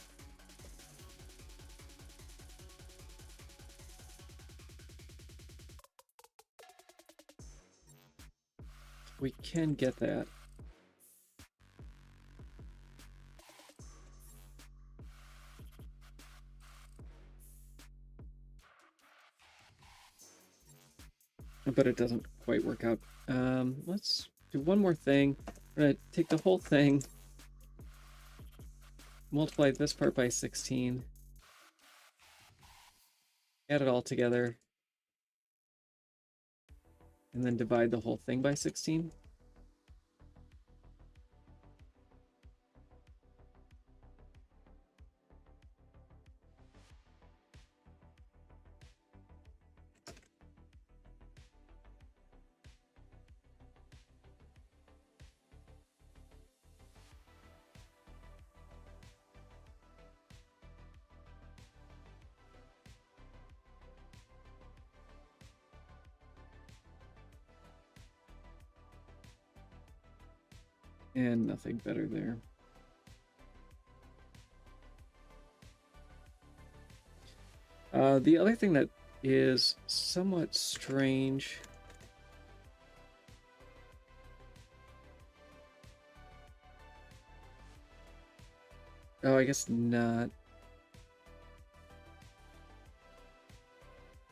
we can get that. But it doesn't quite work out. Let's do one more thing. We're going to take the whole thing, multiply this part by 16, add it all together, and then divide the whole thing by 16. And nothing better there. The other thing that is somewhat strange. Oh, I guess not.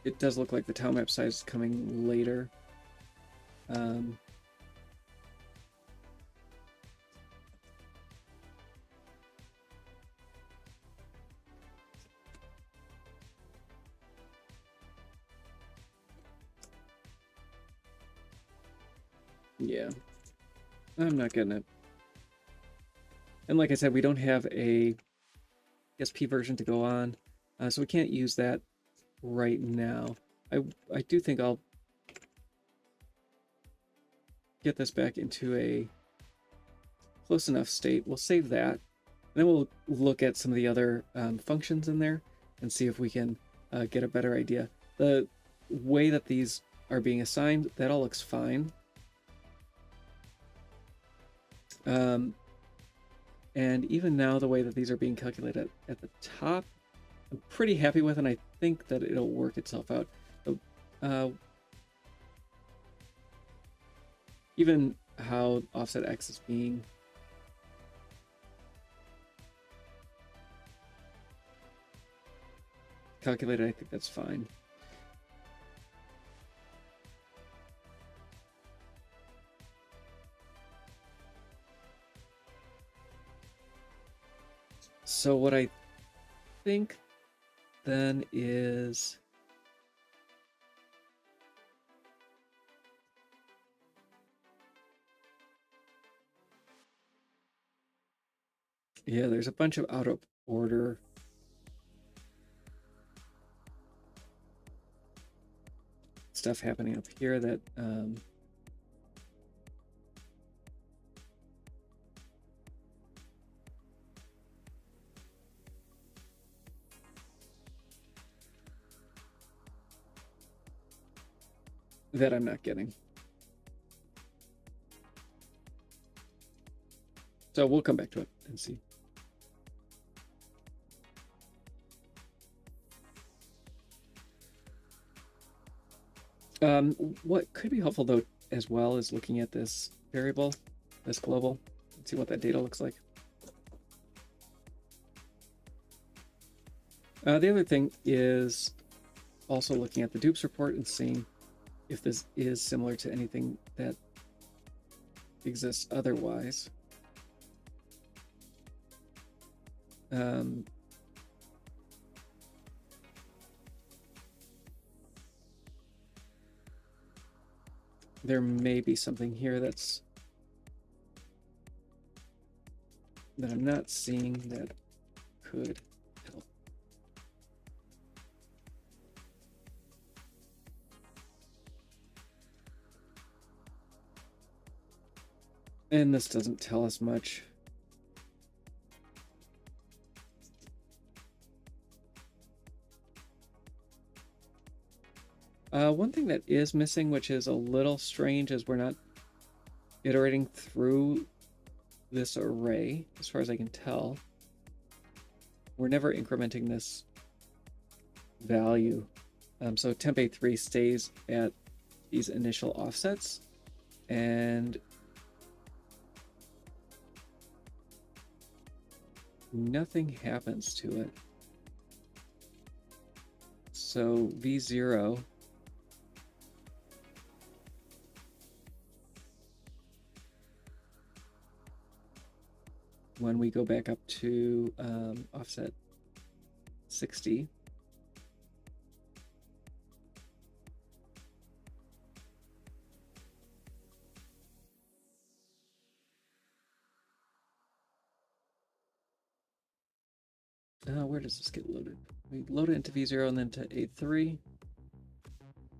It does look like the tile map size is coming later. Yeah, I'm not getting it. And like I said, we don't have a SP version to go on, so we can't use that right now. I do think I'll get this back into a close enough state. We'll save that. And then we'll look at some of the other functions in there and see if we can get a better idea. The way that these are being assigned, that all looks fine. And even now, the way that these are being calculated at the top, I'm pretty happy with, and I think that it'll work itself out. Even how offset X is being calculated, I think that's fine. So what I think then is yeah, there's a bunch of out of order stuff happening up here that that I'm not getting. So we'll come back to it and see. What could be helpful though as well is looking at this variable, this global, and see what that data looks like. The other thing is also looking at the dupes report and seeing if this is similar to anything that exists otherwise. There may be something here that's that I'm not seeing that could help. And this doesn't tell us much. One thing that is missing, which is a little strange, is we're not iterating through this array, as far as I can tell. We're never incrementing this value. So temp A3 stays at these initial offsets, and nothing happens to it. So V0 when we go back up to offset 60, where does this get loaded? We load it into V0 and then to A3.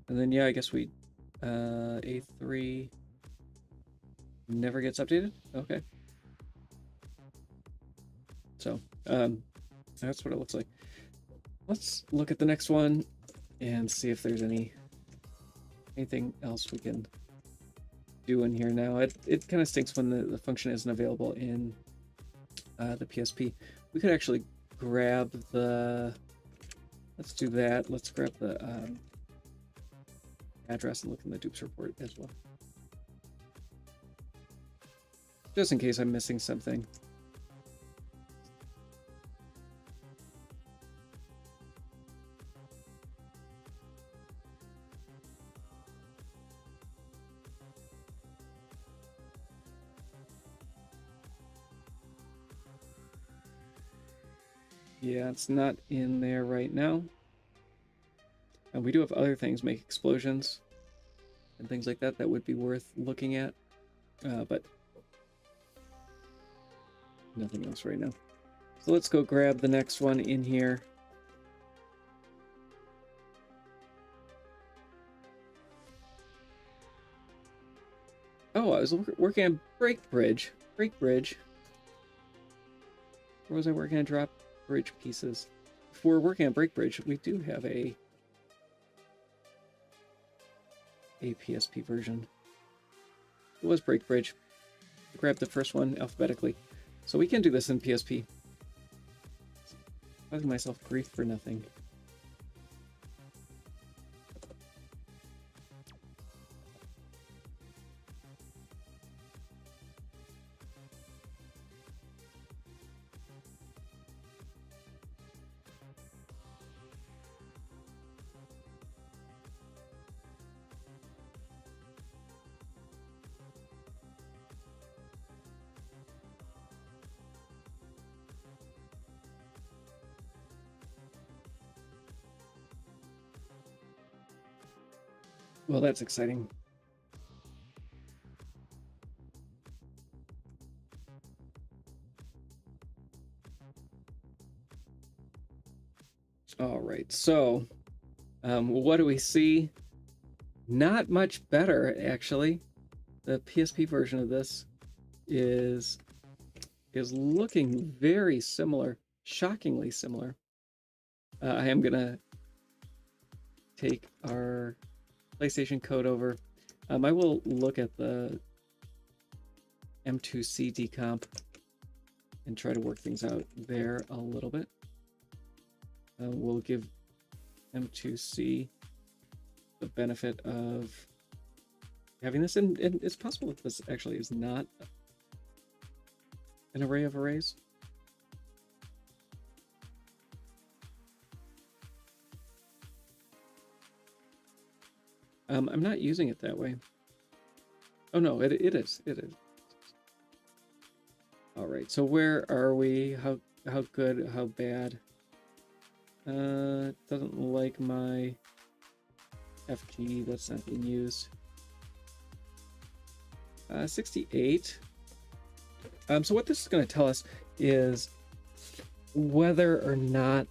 And then, yeah, I guess we A3 never gets updated. Okay. So that's what it looks like. Let's look at the next one and see if there's anything else we can do in here now. It kind of stinks when the function isn't available in the PSP. We could actually grab the, let's do that. Let's grab the address and look in the dupes report as well, just in case I'm missing something. Yeah, it's not in there right now. And we do have other things, make explosions and things like that, that would be worth looking at. But nothing else right now. So let's go grab the next one in here. Oh, I was working on Break Bridge. Break Bridge. Or was I working on Drop Bridge pieces? If we're working on Break Bridge, we do have a PSP version. It was Break Bridge. Grab the first one alphabetically. So we can do this in PSP. Causing myself grief for nothing. Well, that's exciting. All right, so what do we see? Not much better, actually. The PSP version of this is looking very similar, shockingly similar. I am gonna take our PlayStation code over. I will look at the M2C decomp and try to work things out there a little bit. We'll give M2C the benefit of having this, and it's possible that this actually is not an array of arrays. I'm not using it that way. Oh no, it is. It is. All right, so where are we? How good? How bad? It doesn't like my F key. That's not being used. 68. So what this is going to tell us is whether or not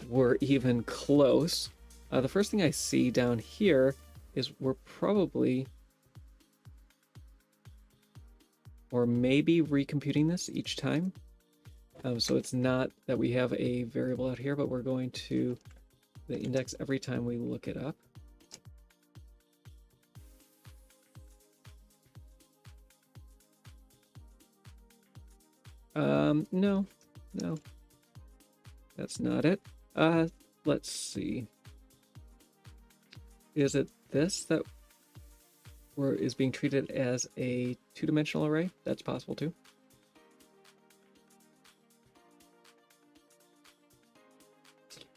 we're even close. The first thing I see down here is we're probably, or maybe recomputing this each time. So it's not that we have a variable out here, but we're going to the index every time we look it up. No, that's not it. Let's see. Is it this that is being treated as a two-dimensional array? That's possible too.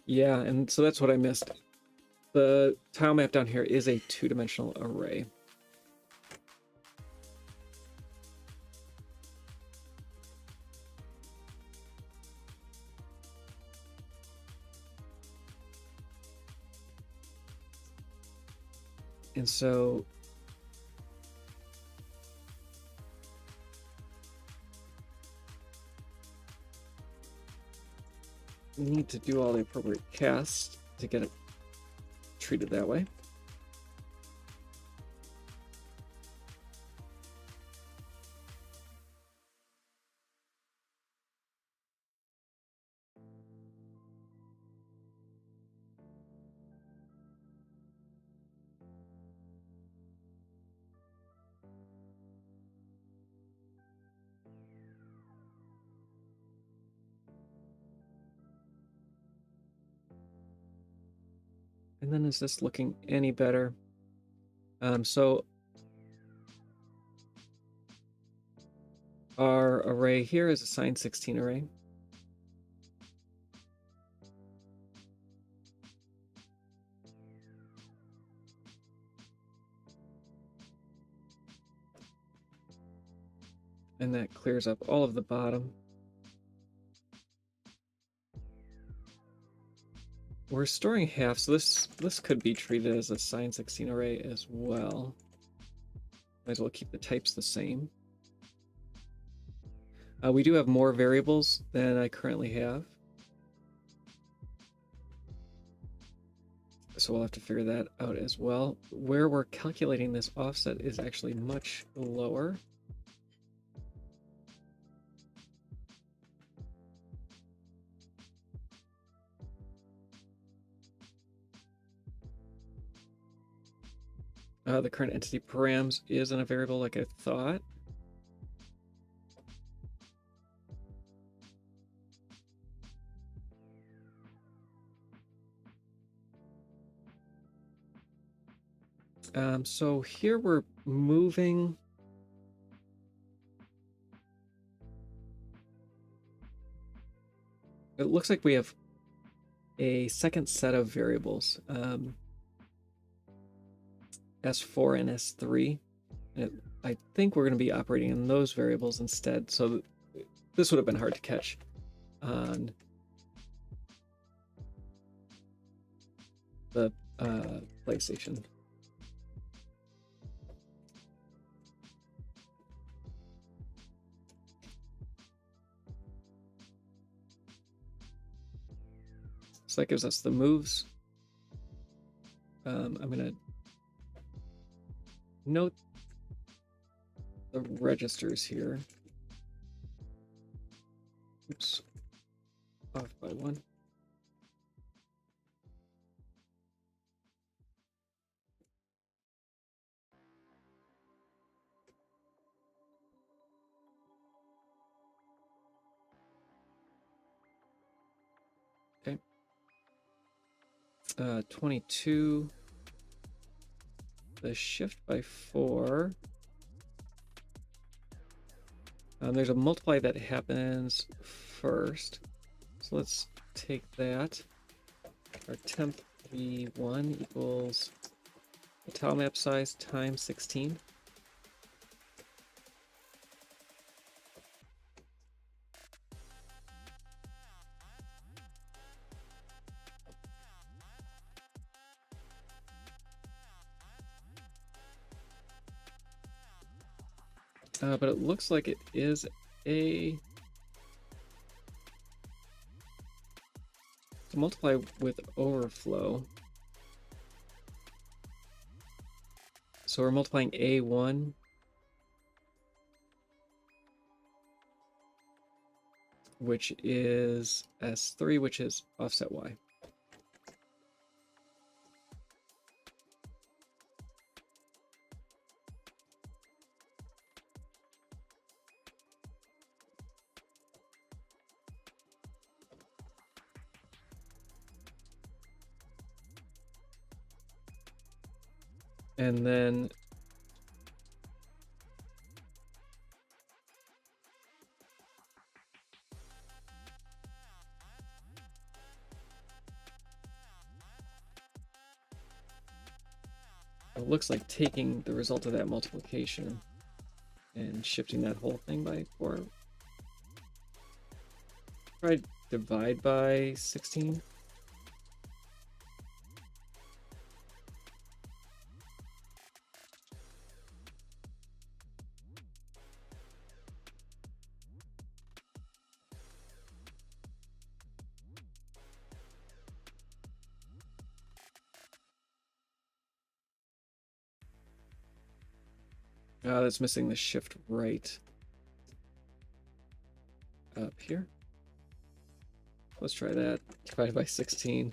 Yeah, and so that's what I missed. The tile map down here is a two-dimensional array. And so we need to do all the appropriate casts to get it treated that way. And then is this looking any better? So our array here is a signed 16 array. And that clears up all of the bottom. We're storing half, so this could be treated as a signed 16 array as well. Might as well keep the types the same. We do have more variables than I currently have. So we'll have to figure that out as well. Where we're calculating this offset is actually much lower. The current entity params isn't a variable like I thought. So here we're moving. It looks like we have a second set of variables. S4 and S3. And I think we're going to be operating in those variables instead. So this would have been hard to catch on the PlayStation. So that gives us the moves. I'm going to note the registers here. Oops, off by one. Okay. 22. The shift by 4. There's a multiply that happens first. So let's take that. Our temp v1 equals the tile map size times 16. But it looks like it is a to multiply with overflow. So we're multiplying A1. Which is S3, which is offset Y. And then it looks like taking the result of that multiplication and shifting that whole thing by 4. Try divide by 16. That's missing the shift right up here. Let's try that. Divided by 16.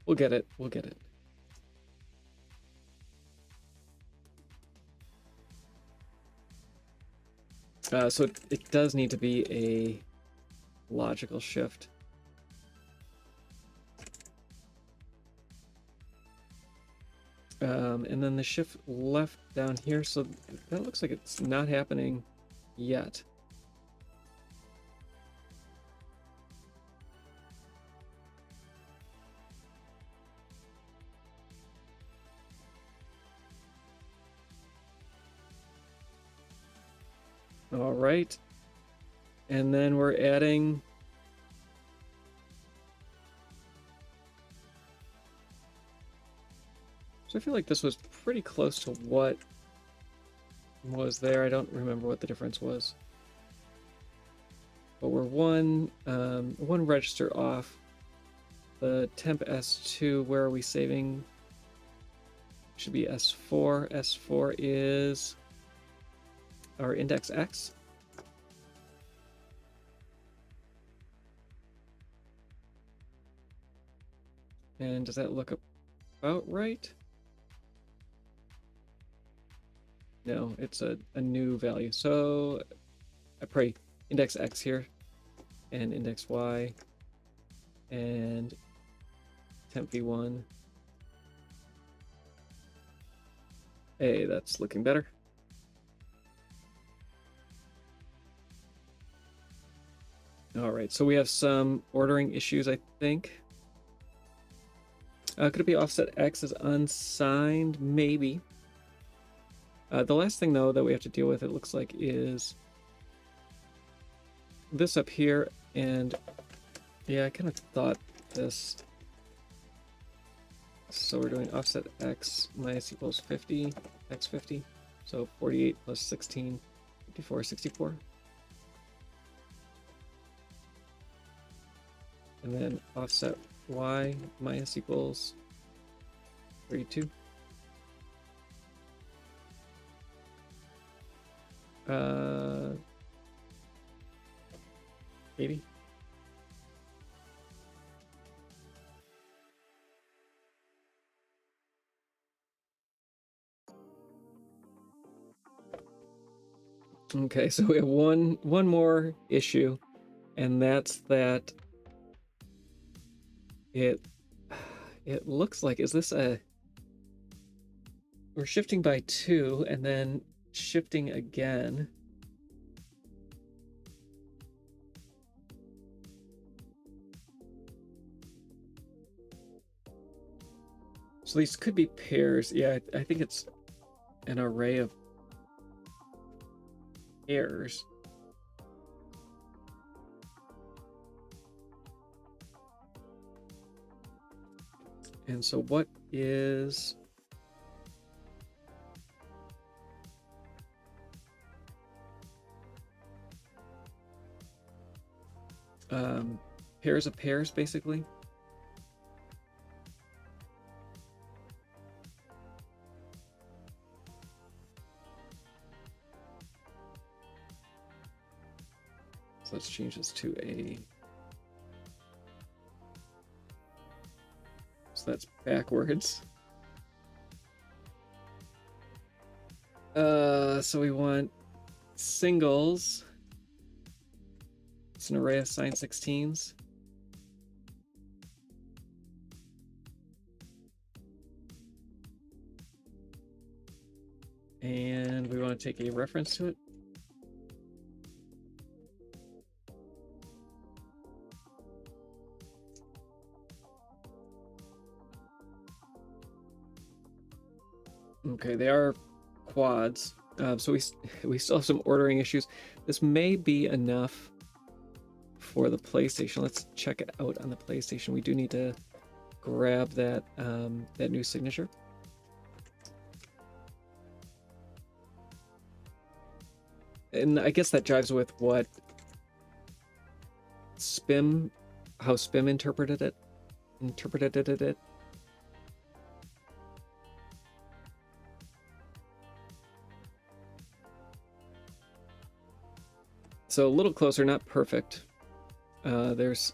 We'll get it. We'll get it. So it does need to be a logical shift. And then the shift left down here, so that looks like it's not happening yet. All right. And then we're adding so I feel like this was pretty close to what was there. I don't remember what the difference was. But we're one register off. The temp S2, where are we saving? Should be S4. S4 is our index X. And does that look about right? No, it's a new value. So I pray index X here and index Y and temp V1. Hey, that's looking better. All right, so we have some ordering issues, I think. Could it be offset X is unsigned? Maybe. The last thing, though, that we have to deal with, it looks like, is this up here. And yeah, I kind of thought this. So we're doing offset X minus equals 50, X 50. So 48 plus 16, 54, 64. And then offset Y minus equals 32. 80. Okay, so we have one more issue, and that's that it looks like, is this a, we're shifting by 2 and then shifting again. So these could be pairs. Yeah, I think it's an array of pairs. And so what is pairs of pairs, basically? So let's change this to a... So that's backwards. So we want singles. It's an array of signed 16s. And we want to take a reference to it. Okay, they are quads. So we still have some ordering issues. This may be enough for the PlayStation. Let's check it out on the PlayStation. We do need to grab that that new signature. And I guess that jives with what how Spim interpreted it. So a little closer, not perfect. There's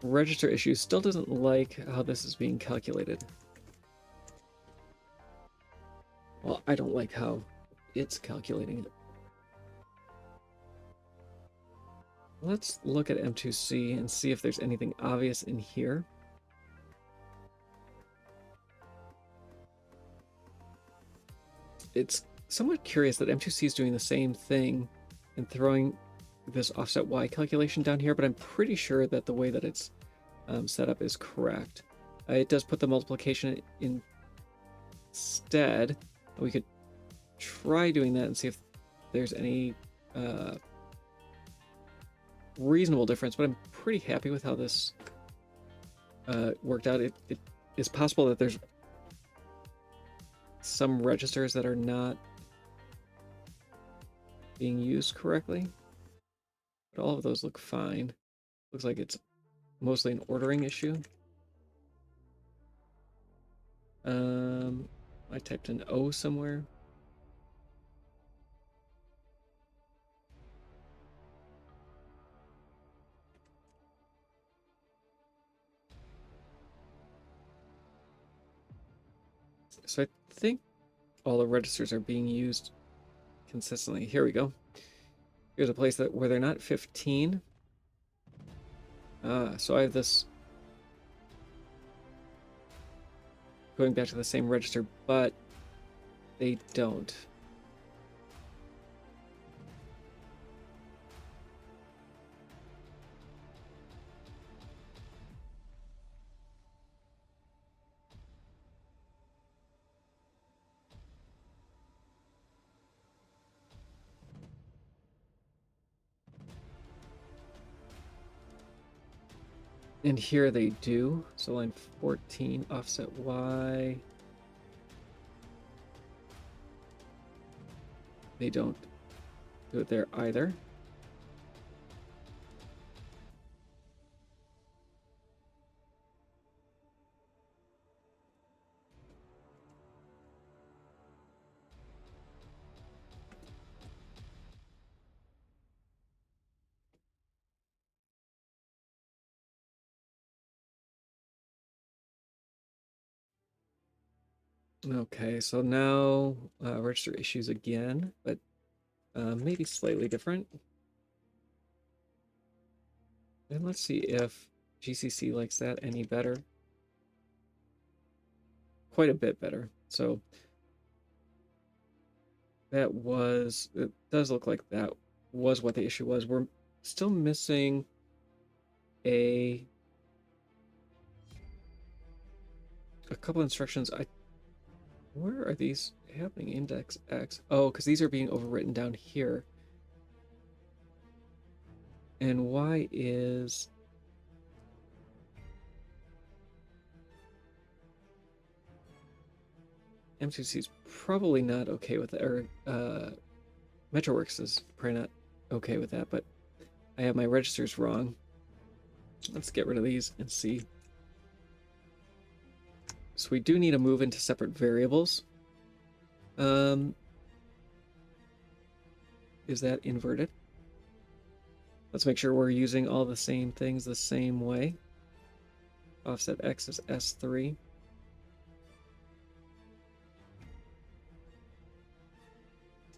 register issues. Still doesn't like how this is being calculated. Well, I don't like how it's calculating it. Let's look at M2C and see if there's anything obvious in here. It's somewhat curious that M2C is doing the same thing and throwing this offset Y calculation down here, but I'm pretty sure that the way that it's set up is correct. It does put the multiplication instead. We could try doing that and see if there's any reasonable difference, but I'm pretty happy with how this worked out. It is possible that there's some registers that are not being used correctly, but all of those look fine. Looks like it's mostly an ordering issue. I typed an O somewhere. So I think all the registers are being used consistently. Here we go. Here's a place where they're not 15. So I have this going back to the same register, but they don't. And here they do. So line 14, offset Y. They don't do it there either. Okay, so now register issues again, but maybe slightly different. And let's see if GCC likes that any better. Quite a bit better. So it does look like that was what the issue was. We're still missing a couple instructions. Where are these happening? Index X. Oh, because these are being overwritten down here. And Y is... M2C is probably not okay with it, or Metroworks is probably not okay with that, but I have my registers wrong. Let's get rid of these and see. So we do need to move into separate variables. Is that inverted? Let's make sure we're using all the same things the same way. Offset X is S3.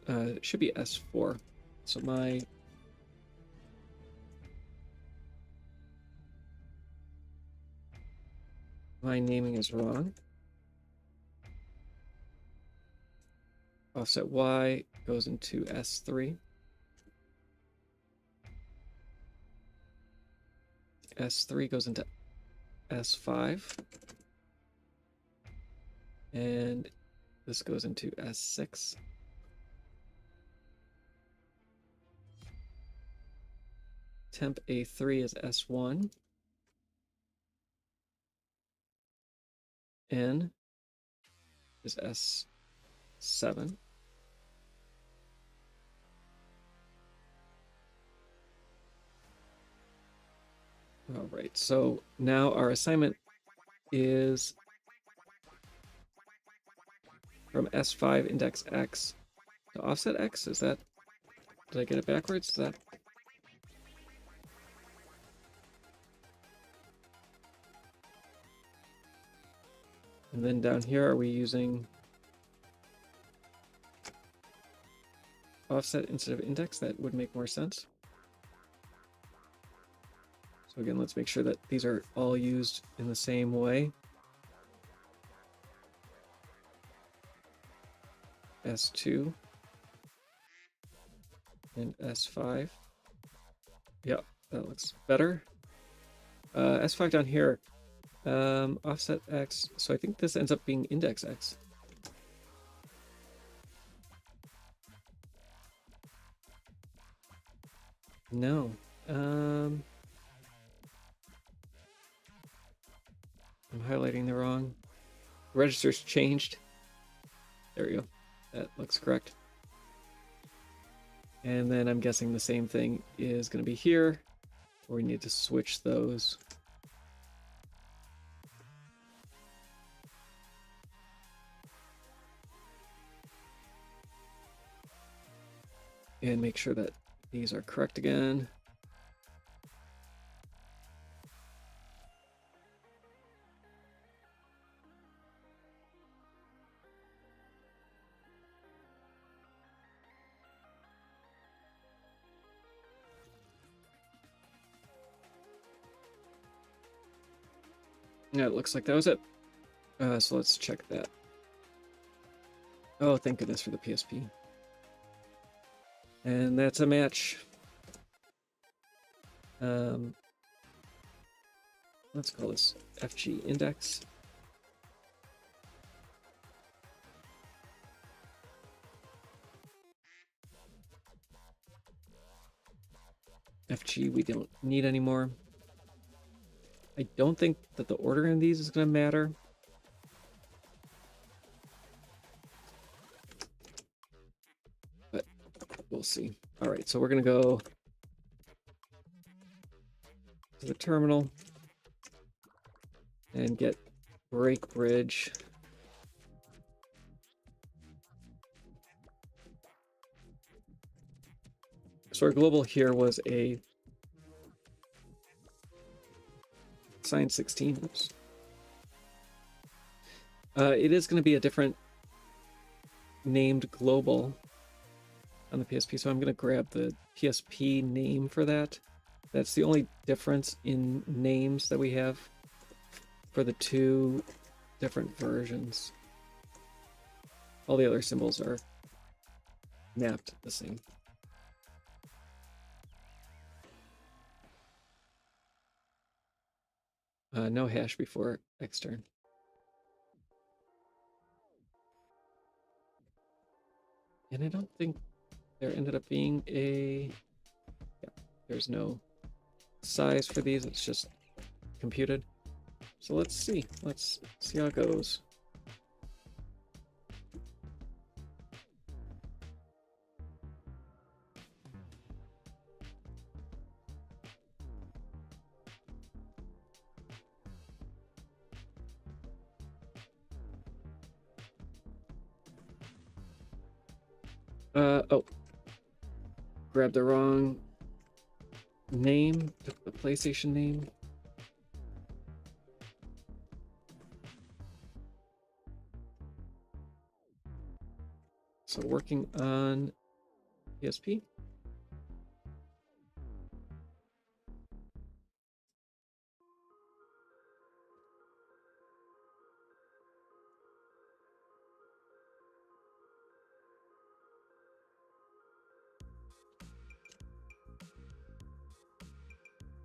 It should be S4. So my naming is wrong. Offset Y goes into S3. S3 goes into S5. And this goes into S6. Temp A3 is S1. N is S7. All right, so now our assignment is from S5 index X to offset X. Is that, did I get it backwards? Is that? And then down here, are we using offset instead of index? That would make more sense. So again, let's make sure that these are all used in the same way. S2 and S5. Yeah, that looks better. S5 down here, offset X. So I think this ends up being index X. No. I'm highlighting the wrong. The register's changed. There we go. That looks correct. And then I'm guessing the same thing is going to be here, where we need to switch those. And make sure that these are correct again. Yeah, it looks like that was it. So let's check that. Oh, thank goodness for the PSP. And that's a match. Let's call this FG index. FG we don't need anymore. I don't think that the order in these is going to matter. But we'll see. All right, so we're going to go to the terminal and get break bridge. So our global here was a signed 16. Oops. It is going to be a different named global on the PSP, so I'm going to grab the PSP name for that. That's the only difference in names that we have for the two different versions. All the other symbols are mapped the same. No hash before extern. And I don't think there ended up being a... Yeah, there's no size for these, it's just computed. So let's see how it goes. Oh, grabbed the wrong name, the PlayStation name. So working on PSP.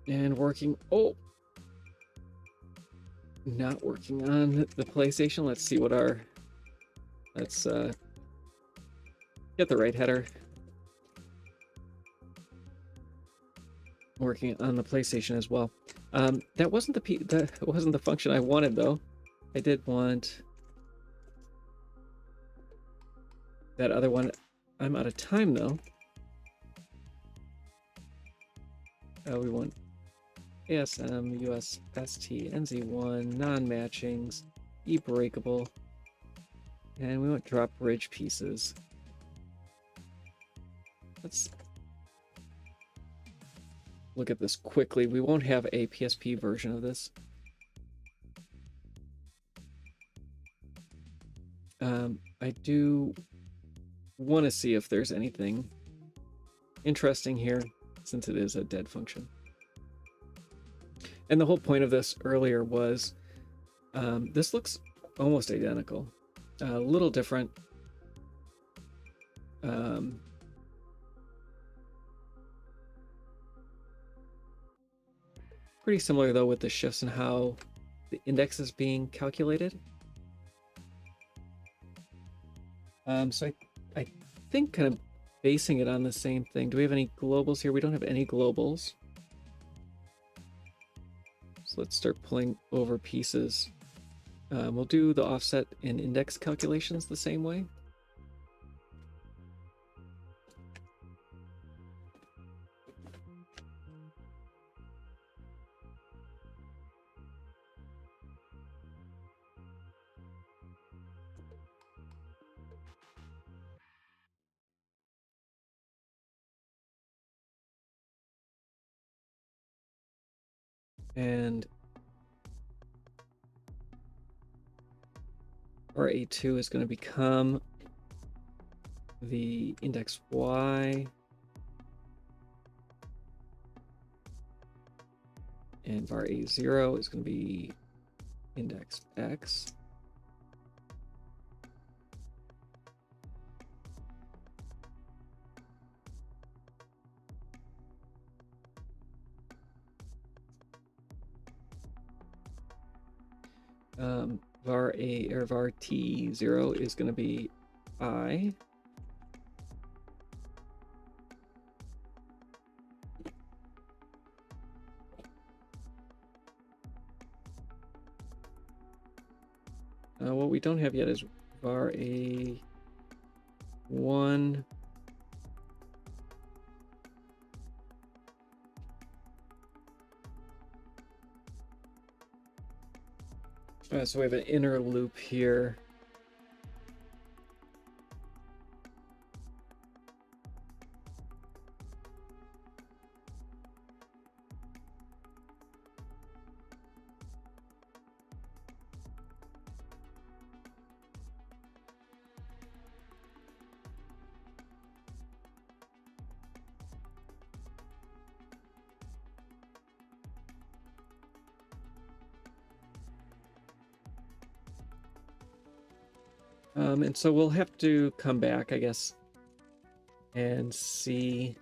And working, not working on the PlayStation. Let's see what let's get the right header. Working on the PlayStation as well. That wasn't the function I wanted though. I did want that other one. I'm out of time though. We want ASM, USST, NZ1, non-matchings, e-breakable, and we want drop bridge pieces. Let's look at this quickly. We won't have a PSP version of this. I do want to see if there's anything interesting here, since it is a dead function. And the whole point of this earlier was, this looks almost identical, a little different. Pretty similar though with the shifts in how the index is being calculated. So I think kind of basing it on the same thing. Do we have any globals here? We don't have any globals. So let's start pulling over pieces. We'll do the offset and index calculations the same way. And our A2 is going to become the index Y. And var A0 is going to be index X. Var T0 is going to be I. What we don't have yet is var A1. So we have an inner loop here. And so we'll have to come back, I guess, and see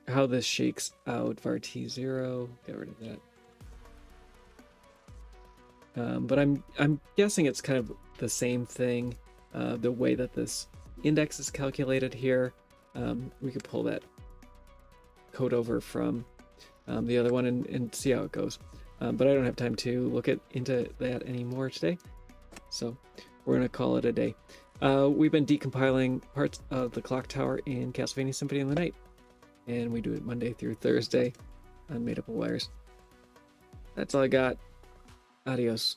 how this shakes out. Var T0, get rid of that. But I'm guessing it's kind of the same thing. The way that this index is calculated here, we could pull that code over from the other one and see how it goes. But I don't have time to look into that anymore today, so we're going to call it a day. We've been decompiling parts of the clock tower in Castlevania Symphony of the Night, and we do it Monday through Thursday on Made Up of Wires. That's all I got. Adios.